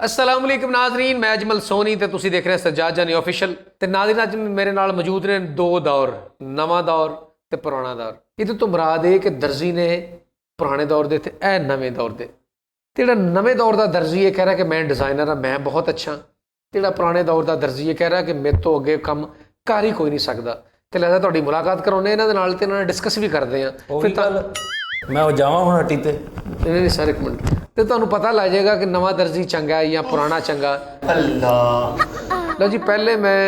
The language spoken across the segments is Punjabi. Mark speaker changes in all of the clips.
Speaker 1: अस्सलाम वालेकुम नाजरीन, मैं अजमल सोनी ते तुसी देख रहे हैं सज्जाद जानी ऑफिशियल। ते नाज़रीन अज मेरे नाल मौजूद ने दो दौर, नवा दौर ते पुराना दौर। इहदे तो मुराद है कि दर्जी ने पुराने दौर दे ते ए नवे दौर दे। ते जिहड़ा नवे दौर दा दर्जी है कह रहा कि मैं डिज़ाइनर हाँ, मैं बहुत अच्छा। ते जिहड़ा पुराने दौर दा दर्जी है कह रहा कि मेरे तो अगे काम कर ही कोई नहीं सकदा। ते लिहाजा तुहाडी मुलाकात कराउने इन्हां दे नाल ते इन्हां नाल डिस्कस भी करदे हां। फिर
Speaker 2: मैं जावां हुण हट्टी ते
Speaker 1: नहीं सर एक मिनट, तो तुहानू पता लग जाएगा कि नवा दर्जी चंगा है या पुराना चंगा।
Speaker 3: अल्लाह
Speaker 1: लो जी, पहले मैं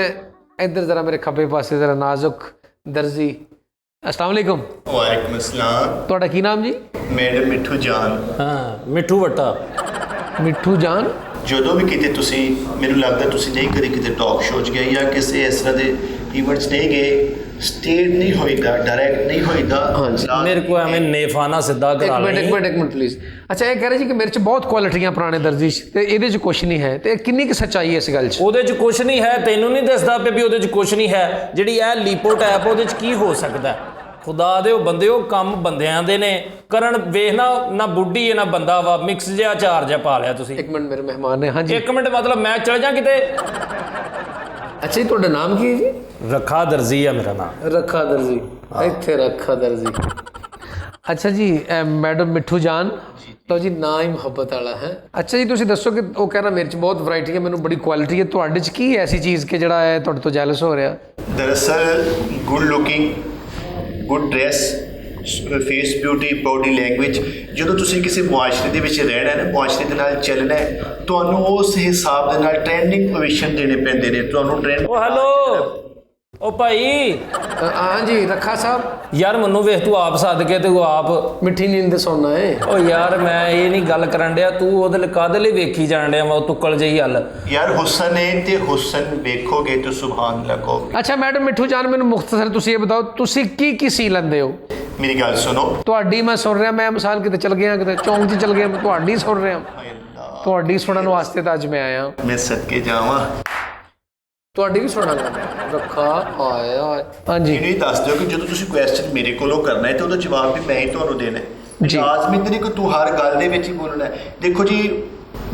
Speaker 1: इधर जरा मेरे खब्बे पासे जरा नाजुक दर्जी। अस्सलाम वालेकुम।
Speaker 3: वालेकुम अस्सलाम।
Speaker 1: ਤੁਹਾਡਾ ਕੀ ਨਾਮ ਜੀ?
Speaker 3: मैडम मिठू जान।
Speaker 2: हाँ मिठू वट्टा।
Speaker 1: ਮਿੱਠੂ ਜਾਨ।
Speaker 3: ਜਦੋਂ ਵੀ ਕਿਤੇ ਤੁਸੀਂ ਮੈਨੂੰ ਲੱਗਦਾ ਤੁਸੀਂ ਨਹੀਂ ਕਦੇ ਕਿਤੇ ਟਾਕ ਸ਼ੋਅ 'ਚ ਗਏ ਜਾਂ ਕਿਸੇ ਇਸ ਤਰ੍ਹਾਂ ਦੇ ਇਵੈਂਟਸ ਨਹੀਂ ਗਏ, ਸਟੇਟ ਨਹੀਂ ਹੋਈਦਾ, ਡਾਇਰੈਕਟ ਨਹੀਂ ਹੋਈਦਾ।
Speaker 2: मेरे को एवें नेफाना सिद्धा करा लेनी।
Speaker 1: एक मिनट प्लीज। अच्छा, ये कह रहे जी कि मेरे च बहुत क्वालिटियां पुराने दर्जी च ते ਇਹਦੇ 'ਚ ਕੁਛ ਨਹੀਂ ਹੈ, ਤੇ ਕਿੰਨੀ ਕੁ ਸੱਚਾਈ ਹੈ ਇਸ ਗੱਲ 'ਚ?
Speaker 2: ਉਹਦੇ 'ਚ ਕੁਛ ਨਹੀਂ ਹੈ, ਤੈਨੂੰ ਨਹੀਂ ਦੱਸਦਾ ਪਿਆ ਵੀ ਉਹਦੇ 'ਚ ਕੁਛ ਨਹੀਂ ਹੈ। ਜਿਹੜੀ ਇਹ ਲੀਪੋ ਟੈਪ ਉਹਦੇ 'ਚ ਕੀ ਹੋ ਸਕਦਾ? ਖੁਦਾ ਦੇ ਉਹ ਬੰਦਿਓ, ਕੰਮ ਬੰਦਿਆਂ ਦੇ ਨੇ ਕਰਨ। ਵੇਖਣਾ ਨਾ ਬੁੱਢੀ ਹੈ ਨਾ ਬੰਦਾ ਵਾ, ਮਿਕਸ ਜਿਹਾ ਚਾਰ ਜਿਹਾ ਪਾ ਲਿਆ ਤੁਸੀਂ।
Speaker 1: ਇੱਕ ਮਿੰਟ, ਮੇਰੇ ਮਹਿਮਾਨ ਨੇ। ਹਾਂਜੀ
Speaker 2: ਇੱਕ ਮਿੰਟ, ਮਤਲਬ ਮੈਂ ਚਲ ਜਾ ਕਿਤੇ।
Speaker 1: ਅੱਛਾ ਜੀ, ਤੁਹਾਡਾ ਨਾਮ ਕੀ ਹੈ ਜੀ?
Speaker 2: ਰੱਖਾ ਦਰਜੀ ਆ ਮੇਰਾ ਨਾਮ।
Speaker 1: ਰੱਖਾ ਦਰਜੀ, ਇੱਥੇ ਰੱਖਾ ਦਰਜੀ। ਅੱਛਾ ਜੀ, ਮੈਡਮ ਮਿੱਠੂ ਜਾਨ ਲਓ ਜੀ, ਨਾ ਹੀ ਮੁਹੱਬਤ ਵਾਲਾ ਹੈ। ਅੱਛਾ ਜੀ, ਤੁਸੀਂ ਦੱਸੋ ਕਿ ਉਹ ਕਹਿ ਰਿਹਾ ਮੇਰੇ 'ਚ ਬਹੁਤ ਵੈਰਾਈਟੀ ਹੈ, ਮੈਨੂੰ ਬੜੀ ਕੁਆਲਿਟੀ ਹੈ। ਤੁਹਾਡੇ 'ਚ ਕੀ ਐਸੀ ਚੀਜ਼ ਕਿ ਜਿਹੜਾ ਹੈ ਤੁਹਾਡੇ ਤੋਂ ਜੈਲਸ ਹੋ ਰਿਹਾ?
Speaker 3: ਦਰਅਸਲ good looking, good dress, face beauty, body language. ਜਦੋਂ ਤੁਸੀਂ ਕਿਸੇ ਮੁਆਸ਼ਰੇ ਦੇ ਵਿੱਚ ਰਹਿਣਾ ਹੈ ਨਾ, ਮੁਆਸ਼ਰੇ ਦੇ ਨਾਲ ਚੱਲਣਾ ਹੈ, ਤੁਹਾਨੂੰ ਉਸ ਹਿਸਾਬ ਦੇ ਨਾਲ ਟ੍ਰੈਂਡਿੰਗ ਪੋਜੀਸ਼ਨ ਦੇਣੇ ਪੈਂਦੇ ਨੇ। ਤੁਹਾਨੂੰ ਟ੍ਰੈਂਡ
Speaker 2: ਉਹ ਹੈਲੋ ਉਹ ਭਾਈ।
Speaker 1: ਹਾਂਜੀ ਰੱਖਾ ਸਾਹਿਬ।
Speaker 2: ਯਾਰ ਮੈਨੂੰ ਵੇਖ, ਤੂੰ ਆਪ ਸੱਦ ਕੇ ਤੇ ਉਹ ਆਪ
Speaker 1: ਮਿੱਠੀ ਨੀਂਦ ਸੌਣਾ ਹੈ।
Speaker 2: ਉਹ ਯਾਰ ਮੈਂ ਇਹ ਨਹੀਂ ਗੱਲ ਕਰਨ ਡਿਆ, ਤੂੰ ਉਹਦੇ ਲਈ ਕਾਹਦੇ ਲਈ ਵੇਖੀ ਜਾਣ ਡਿਆ? ਮੈਂ ਉਹ ਤੁੱਕਲ ਜਿਹੀ ਹੱਲ।
Speaker 3: ਯਾਰ ਹੁਸਨ ਹੈ ਤੇ ਹੁਸਨ ਵੇਖੋਗੇ ਤਾਂ ਸੁਭਾਨ ਅੱਲਾਹ ਕਹੋਗੇ।
Speaker 1: ਅੱਛਾ ਮੈਡਮ ਮਿੱਠੂ ਜਾਨ, ਮੈਨੂੰ ਮੁਖਤਸਰ ਤੁਸੀਂ ਇਹ ਬਤਾਓ, ਤੁਸੀਂ ਕੀ ਸੀ ਲੈਂਦੇ ਹੋ?
Speaker 3: ਮੇਰੀ ਗੱਲ ਸੁਣੋ।
Speaker 1: ਤੁਹਾਡੀ ਮੈਂ ਸੁਣ ਰਿਹਾ, ਮੈਂ ਮਿਸਾਲ ਕਿਤੇ ਚਲ ਗਿਆ, ਕਿਤੇ ਚੌਂਕ 'ਚ ਚਲ ਗਿਆ, ਮੈਂ ਤੁਹਾਡੀ ਸੁਣ ਰਿਹਾ। ਤੁਹਾਡੀ ਸੁਣਨ ਵਾਸਤੇ ਤਾਂ ਅੱਜ ਮੈਂ ਆਇਆ।
Speaker 3: ਮੈਂ ਸਦਕੇ ਜਾਵਾਂ।
Speaker 1: ਤੁਹਾਡੀ ਵੀ ਸੁਣਾਂਗਾ ਰੱਖਾ ਆਇਆ। ਹਾਂਜੀ
Speaker 3: ਮੈਨੂੰ ਇਹ ਦੱਸ ਦਿਓ ਕਿ ਜਦੋਂ ਤੁਸੀਂ ਕੁਐਸਚਨ ਮੇਰੇ ਕੋਲੋਂ ਕਰਨਾ ਹੈ ਤੇ ਉਹਦਾ ਜਵਾਬ ਵੀ ਮੈਂ ਹੀ ਤੁਹਾਨੂੰ ਦੇਣਾ ਹੈ।
Speaker 1: ਜੀ।
Speaker 3: ਲਾਜ਼ਮੀ ਨਹੀਂ ਕਿ ਤੂੰ ਹਰ ਗੱਲ ਦੇ ਵਿੱਚ ਹੀ ਬੋਲਣਾ ਹੈ। ਦੇਖੋ ਜੀ,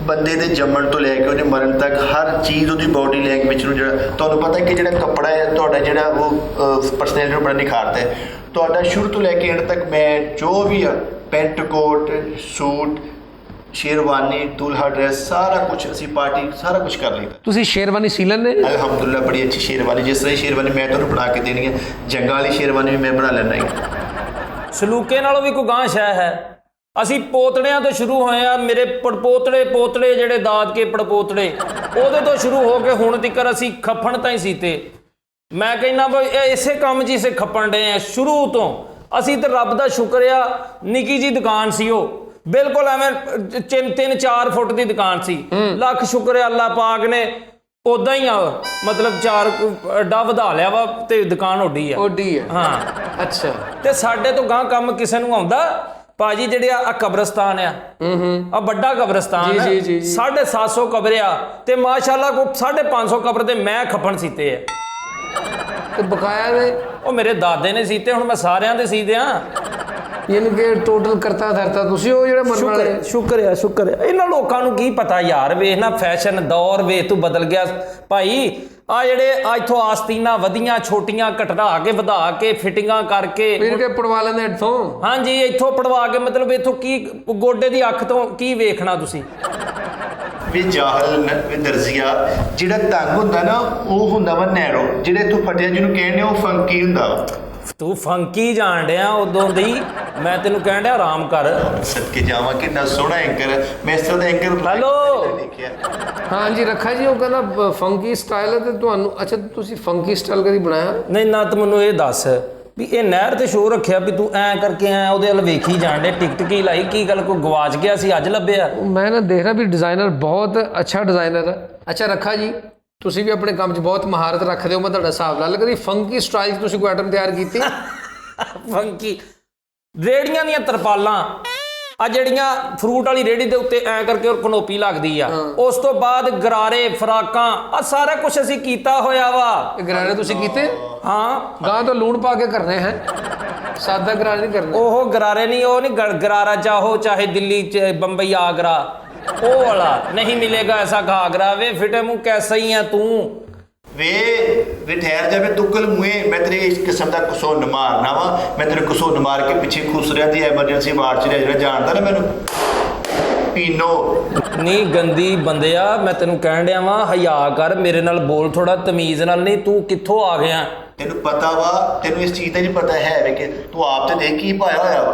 Speaker 3: ਬੰਦੇ ਦੇ ਜੰਮਣ ਤੋਂ ਲੈ ਕੇ ਉਹਦੇ ਮਰਨ ਤੱਕ ਹਰ ਚੀਜ਼ ਉਹਦੀ ਬੋਡੀ ਲੈਂਗੁਏਜ ਨੂੰ, ਜਿਹੜਾ ਤੁਹਾਨੂੰ ਪਤਾ ਕਿ ਜਿਹੜਾ ਕੱਪੜਾ ਹੈ ਤੁਹਾਡਾ, ਜਿਹੜਾ ਉਹ ਪਰਸਨੈਲਿਟੀ ਨੂੰ ਬੜਾ ਨਿਖਾਰਦਾ ਹੈ। ਤੁਹਾਡਾ ਸ਼ੁਰੂ ਤੋਂ ਲੈ ਕੇ ਐਂਡ ਤੱਕ ਮੈਂ ਜੋ ਵੀ ਆ, ਪੈਂਟ ਕੋਟ, ਸੂਟ, शेरवानी, दूल्हा ड्रेस, सारा कुछ असी पार्टी सारा कुछ कर लेता।
Speaker 1: ਤੁਸੀਂ ਸ਼ੇਰਵਾਨੀ ਸੀ ਲੈਂਦੇ?
Speaker 3: अल्हम्दुलिल्लाह बड़ी अच्छी शेरवानी, जिस तरह शेरवानी मैं ਤੁਹਾਨੂੰ ਬਣਾ ਕੇ ਦੇਣੀ ਹੈ, ਜੰਗਾਂ ਵਾਲੀ ਸ਼ੇਰਵਾਨੀ ਵੀ ਮੈਂ ਬਣਾ ਲੈਣਾ ਹੈ।
Speaker 2: ਸਲੂਕੇ ਨਾਲੋਂ ਵੀ ਕੋਈ ਗਾਂਹ ਸ਼ੈ ਹੈ। ਅਸੀਂ ਪੋਤੜਿਆਂ ਤੋਂ ਸ਼ੁਰੂ ਹੋਏ ਆ। ਮੇਰੇ ਪੋਤੜੇ ਜਿਹੜੇ ਦਾਦਕੇ ਪੜਪੋਤੜੇ, ਉਹਦੇ ਤੋਂ ਸ਼ੁਰੂ ਹੋ ਕੇ ਹੁਣ ਤੱਕ ਅਸੀਂ ਖੱਫਣ ਤਾਂ ਹੀ ਸੀਤੇ। ਮੈਂ ਕਹਿੰਦਾ ਬਈ ਇਹ ਇਸੇ ਕੰਮ 'ਚ ਇਸੇ ਖੱਪਣ ਡਏ ਆ ਸ਼ੁਰੂ ਤੋਂ। ਅਸੀਂ ਤਾਂ ਰੱਬ ਦਾ ਸ਼ੁਕਰ ਆ, ਨਿੱਕੀ ਜੀ ਦੁਕਾਨ ਸੀ ਉਹ, ਬਿਲਕੁਲ ਐਵੇਂ 3-4 ਫੁੱਟ ਦੀ ਦੁਕਾਨ ਸੀ। ਲੱਖ ਸ਼ੁਕਰ ਹੈ ਅੱਲਾਹ ਪਾਕ ਨੇ ਉਦਾਂ ਹੀ ਆ, ਮਤਲਬ 4 ਅੱਡਾ ਵਧਾ ਲਿਆ ਵਾ ਤੇ ਦੁਕਾਨ ਓਡੀ ਆ।
Speaker 1: ਓਡੀ ਹੈ,
Speaker 2: ਹਾਂ।
Speaker 1: ਅੱਛਾ।
Speaker 2: ਤੇ ਸਾਡੇ ਤੋਂ ਗਾਂ ਕੰਮ ਕਿਸੇ ਨੂੰ ਆਉਂਦਾ ਭਾਜੀ? ਜਿਹੜੇ ਆ ਕਬਰਸਤਾਨ ਆ, ਆ ਵੱਡਾ ਕਬਰਸਤਾਨ ਹੈ, 750 ਕਬਰ ਆ, ਤੇ ਮਾਸ਼ਾਅੱਲਾ ਕੋ 550 ਕਬਰ ਤੇ ਮੈਂ ਖੱਪਣ ਸੀਤੇ ਆ।
Speaker 1: ਤੇ ਬਕਾਇਆ ਨੇ
Speaker 2: ਉਹ ਮੇਰੇ ਦਾਦੇ ਨੇ ਸੀਤੇ, ਹੁਣ ਮੈਂ ਸਾਰਿਆਂ ਦੇ ਸੀ ਦਿਆਂ।
Speaker 1: ਯਾਨੀ ਕਿ ਟੋਟਲ ਕਰਤਾ ਧਰਤਾ ਤੁਸੀਂ ਉਹ ਜਿਹੜੇ ਮਰਨ ਵਾਲੇ।
Speaker 2: ਸ਼ੁਕਰ ਹੈ। ਇਹਨਾਂ ਲੋਕਾਂ ਨੂੰ ਕੀ ਪਤਾ ਯਾਰ, ਵੇਖ ਨਾ ਫੈਸ਼ਨ ਦੌਰ ਵੇਖ ਤੂੰ ਬਦਲ ਗਿਆ ਭਾਈ। ਆ ਜਿਹੜੇ ਇੱਥੋਂ ਆਸਤੀਨਾਂ ਵਧੀਆਂ ਛੋਟੀਆਂ ਘਟਾ ਕੇ ਵਧਾ ਕੇ ਫਿਟਿੰਗਾਂ ਕਰਕੇ
Speaker 1: ਫਿਰ ਕੇ ਪੜਵਾ ਲੈਂਦੇ ਇੱਥੋਂ।
Speaker 2: ਹਾਂਜੀ, ਇੱਥੋਂ ਪੜਵਾ ਕੇ, ਮਤਲਬ ਇੱਥੋਂ ਕੀ ਗੋਡੇ ਦੀ ਅੱਖ ਤੋਂ ਕੀ ਵੇਖਣਾ ਤੁਸੀਂ?
Speaker 3: ਵੀ ਜਾਹਲ ਵੀ ਦਰਜ਼ੀਆ, ਜਿਹੜਾ ਤੰਗ ਹੁੰਦਾ ਨਾ ਉਹ ਹੁੰਦਾ ਵਾ ਨੈਰੋ, ਜਿਹੜੇ ਇੱਥੋਂ ਫਟਿਆ ਜਿਹਨੂੰ ਕਹਿੰਦੇ ਉਹ ਫੰਕੀ ਹੁੰਦਾ ਵਾ।
Speaker 2: ਤੂੰ ਫੰਕੀ ਜਾਣ ਡਿਆ ਉਦੋਂ ਦੀ। ਮੈਂ ਤੈਨੂੰ ਕਹਿਣ ਡਿਆ ਆਰਾਮ ਕਰ।
Speaker 3: ਸਦਕੇ ਜਾਵਾਂ ਕਿੰਨਾ ਸੋਹਣਾ ਐਂਕਰ। ਮੈਂ ਇਸ ਤਰ੍ਹਾਂ ਦਾ ਐਂਕਰ
Speaker 2: ਹੈਲੋ
Speaker 3: ਦੇਖਿਆ।
Speaker 1: ਹਾਂਜੀ ਰੱਖਾ ਜੀ, ਉਹ ਕਹਿੰਦਾ ਫੰਕੀ ਸਟਾਈਲ ਹੈ ਤੇ ਤੁਹਾਨੂੰ। ਅੱਛਾ, ਤੁਸੀਂ ਫੰਕੀ ਸਟਾਈਲ ਕਦੀ ਬਣਾਇਆ?
Speaker 2: ਨਹੀਂ ਨਾ, ਤੂੰ ਮੈਨੂੰ ਇਹ ਦੱਸ ਵੀ ਇਹ ਨਹਿਰ ਤੇ ਸ਼ੋਅ ਰੱਖਿਆ ਵੀ ਤੂੰ ਐਂ ਕਰਕੇ ਐਂ ਉਹਦੇ ਵੱਲ ਵੇਖੀ ਜਾਣ ਡੇ, ਟਿਕਟ ਕੀ ਲਾਈ? ਕੀ ਗੱਲ ਕੋਈ ਗਵਾਚ ਗਿਆ ਸੀ, ਅੱਜ ਲੱਭਿਆ?
Speaker 1: ਮੈਂ ਨਾ ਦੇਖ ਰਿਹਾ ਵੀ ਡਿਜ਼ਾਈਨਰ ਬਹੁਤ ਅੱਛਾ ਡਿਜ਼ਾਈਨਰ ਹੈ। ਅੱਛਾ ਰੱਖਾ ਜੀ, ਤੁਸੀਂ ਵੀ ਆਪਣੇ ਕੰਮ 'ਚ ਬਹੁਤ ਮਹਾਰਤ ਰੱਖਦੇ ਹੋ, ਮੈਂ ਤੁਹਾਡਾ ਹਿਸਾਬ ਲਾ ਲਿਆ। ਕਦੀ ਫੰਕੀ ਸਟਾਈਲ 'ਚ ਤੁਸੀਂ ਕੋਈ ਆਈਟਮ ਤਿਆਰ ਕੀਤੀ?
Speaker 2: ਫੰਕੀ ਰੇੜੀਆਂ ਦੀਆਂ ਤਰਪਾਲਾਂ, ਆ ਜਿਹੜੀਆਂ ਫਰੂਟ ਵਾਲੀ ਰੇੜੀ ਦੇ ਉੱਤੇ ਐ ਕਰਕੇ ਕਨੋਪੀ ਲੱਗਦੀ ਆ, ਉਸ ਤੋਂ ਬਾਅਦ ਗਰਾਰੇ, ਫਰਾਕਾਂ, ਆ ਸਾਰਾ ਕੁਝ ਅਸੀਂ ਕੀਤਾ ਹੋਇਆ ਵਾ।
Speaker 1: ਇਹ ਗਰਾਰੇ ਤੁਸੀਂ ਕੀਤੇ?
Speaker 2: ਹਾਂ,
Speaker 1: ਗਾਂ ਤੋਂ ਲੂਣ ਪਾ ਕੇ ਕਰਨੇ ਹੈ, ਸਾਦਾ ਗਰਾਰੇ ਨਹੀਂ ਕਰਨੇ।
Speaker 2: ਉਹ ਗਰਾਰੇ ਨਹੀਂ, ਉਹ ਨਹੀਂ ਗਰਾਰਾ ਚਾਹੋ ਚਾਹੇ ਦਿੱਲੀ ਚ ਬੰਬਈ ਆਗਰਾ, वो वाला नहीं मिलेगा ऐसा घाघरा वे फिटे मुंह कैसा ही है तू
Speaker 3: ਵੇ ਠਹਿਰ ਜਾ ਵੇ ਤੁਕਲ ਮੂਏ ਮੈਂ ਤੇਰੇ ਇਸ ਕਿਸਮ ਦਾ ਕੁਸੋਨ ਮਾਰਨਾ ਵਾ ਮੈਂ ਤੇਰੇ ਕੁਸੋਨ ਮਾਰ ਕੇ ਪਿੱਛੇ ਖੁਸ ਰਿਹਾ ਦੀ ਐਮਰਜੈਂਸੀ ਵਾਰਡ 'ਚ ਰਿਹਾ ਜਿਹੜਾ ਜਾਣਦਾ ਨਾ ਮੈਨੂੰ ਪੀਨੋ
Speaker 2: ਨਹੀਂ ਗੰਦੀ ਬੰਦਿਆ ਮੈਂ ਤੈਨੂੰ ਕਹਿਣ ਡਿਆ ਵਾਂ ਹਿਆ ਕਰ ਮੇਰੇ ਨਾਲ ਬੋਲ ਥੋੜਾ ਤਮੀਜ਼ ਨਾਲ ਨਹੀਂ ਤੂੰ ਕਿੱਥੋਂ ਆ ਗਿਆ
Speaker 3: ਤੈਨੂੰ ਪਤਾ ਵਾ ਤੈਨੂੰ ਇਸ ਚੀਜ਼ ਦਾ ਨਹੀਂ ਪਤਾ ਹੈ ਵੇ ਕਿ ਤੂੰ ਆਪ ਤੇ ਦੇਖ ਕੀ ਪਾਇਆ ਹੋਇਆ ਵਾ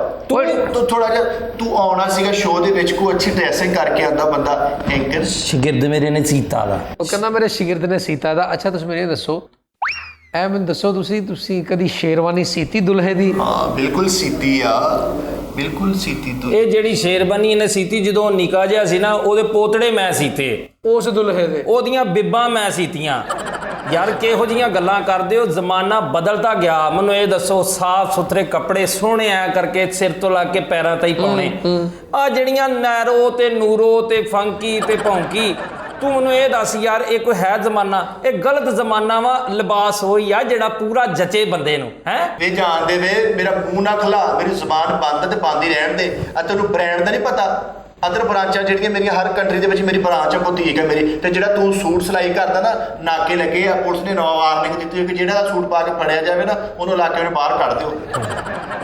Speaker 3: ਤੂੰ ਥੋੜਾ ਜਿਹਾ ਤੂੰ ਆਉਣਾ ਸੀਗਾ ਸ਼ੋਅ ਦੇ ਵਿੱਚ ਕੋਈ ਅੱਛੀ ਡਰੈਸਿੰਗ ਕਰਕੇ ਆਉਂਦਾ ਬੰਦਾ ਐਂਕਰ
Speaker 2: ਸ਼ਾਗਿਰਦ ਮੇਰੇ ਨੇ ਸੀਤਾ ਦਾ
Speaker 1: ਉਹ ਕਹਿੰਦਾ ਮੇਰੇ ਸ਼ਾਗਿਰਦ ਨੇ ਸੀਤਾ ਦਾ। ਅੱਛਾ ਤੁਸੀਂ ਮੈਨੂੰ ਇਹ ਦੱਸੋ, ਐ ਮੈਨੂੰ ਦੱਸੋ ਤੁਸੀਂ ਕਦੀ ਸ਼ੇਰਵਾਨੀ ਸੀਤੀ ਦੁਲਹੇ ਦੀ?
Speaker 3: ਹਾਂ ਬਿਲਕੁਲ ਸੀਤੀ ਆ, ਬਿਲਕੁਲ ਸੀਤੀ ਤੂੰ।
Speaker 2: ਇਹ ਜਿਹੜੀ ਸ਼ੇਰਬਾਨੀ ਇਹਨੇ ਸੀਤੀ ਜਦੋਂ ਨਿੱਕਾ ਜਿਹਾ ਸੀ ਨਾ ਉਹਦੇ ਪੋਤੜੇ ਮੈਂ ਸੀਤੇ
Speaker 1: ਉਸ ਦੁਲਹੇ ਦੇ
Speaker 2: ਉਹਦੀਆਂ ਬਿੱਬਾਂ ਮੈਂ ਸੀਤੀਆਂ। ਯਾਰ ਕਿਹੋ ਜੀਆਂ ਗੱਲਾਂ ਕਰਦੇ ਹੋ ਜ਼ਮਾਨਾ ਬਦਲਦਾ ਗਿਆ। ਮੈਨੂੰ ਇਹ ਦੱਸੋ ਸਾਫ ਸੁਥਰੇ ਕੱਪੜੇ ਸੋਹਣੇ ਆ ਕਰਕੇ ਸਿਰ ਤੋਂ ਲਾ ਕੇ ਪੈਰਾਂ ਤਾਈਂ ਪਾਉਣੇ ਆ ਜਿਹੜੀਆਂ ਨੈਰੋ ਤੇ ਨੂਰੋ ਤੇ ਫੰਕੀ ਤੇ ਭੌਂਕੀ ਤੂੰ ਮੈਨੂੰ ਇਹ ਦੱਸ ਯਾਰ ਇਹ ਕੋਈ ਹੈ ਜ਼ਮਾਨਾ? ਇਹ ਗਲਤ ਜ਼ਮਾਨਾ ਵਾ। ਲਿਬਾਸ ਹੋਈ ਆ ਜਿਹੜਾ ਪੂਰਾ ਜਚੇ ਬੰਦੇ ਨੂੰ ਹੈ
Speaker 3: ਵੇ ਜਾਣਦੇ ਵੇ ਮੇਰਾ ਮੂੰਹ ਨਾ ਖਲਾ ਮੇਰੀ ਜ਼ੁਬਾਨ ਬੰਦ ਤੇ ਬੰਦ ਹੀ ਰਹਿਣ ਦੇ। ਆ ਤੈਨੂੰ ਬ੍ਰਾਂਡ ਦਾ ਨਹੀਂ ਪਤਾ? ਅਦਰ ਬ੍ਰਾਂਚਾਂ ਜਿਹੜੀਆਂ ਮੇਰੀਆਂ ਹਰ ਕੰਟਰੀ ਦੇ ਵਿੱਚ ਮੇਰੀ ਬ੍ਰਾਂਚ ਆ ਬੁਟੀਕ ਹੈ ਮੇਰੀ। ਤੇ ਜਿਹੜਾ ਤੂੰ ਸੂਟ ਸਿਲਾਈ ਕਰਦਾ ਨਾ ਨਾਕੇ ਲੱਗੇ ਆ ਪੁਲਿਸ ਨੇ ਨਵਾਂ ਵਾਰਨਿੰਗ ਦਿੱਤੀ ਹੋਈ ਕਿ ਜਿਹੜਾ ਸੂਟ ਪਾ ਕੇ ਫੜਿਆ ਜਾਵੇ ਨਾ ਉਹਨੂੰ ਇਲਾਕੇ ਨੂੰ ਬਾਹਰ ਕੱਢ ਦਿਓ।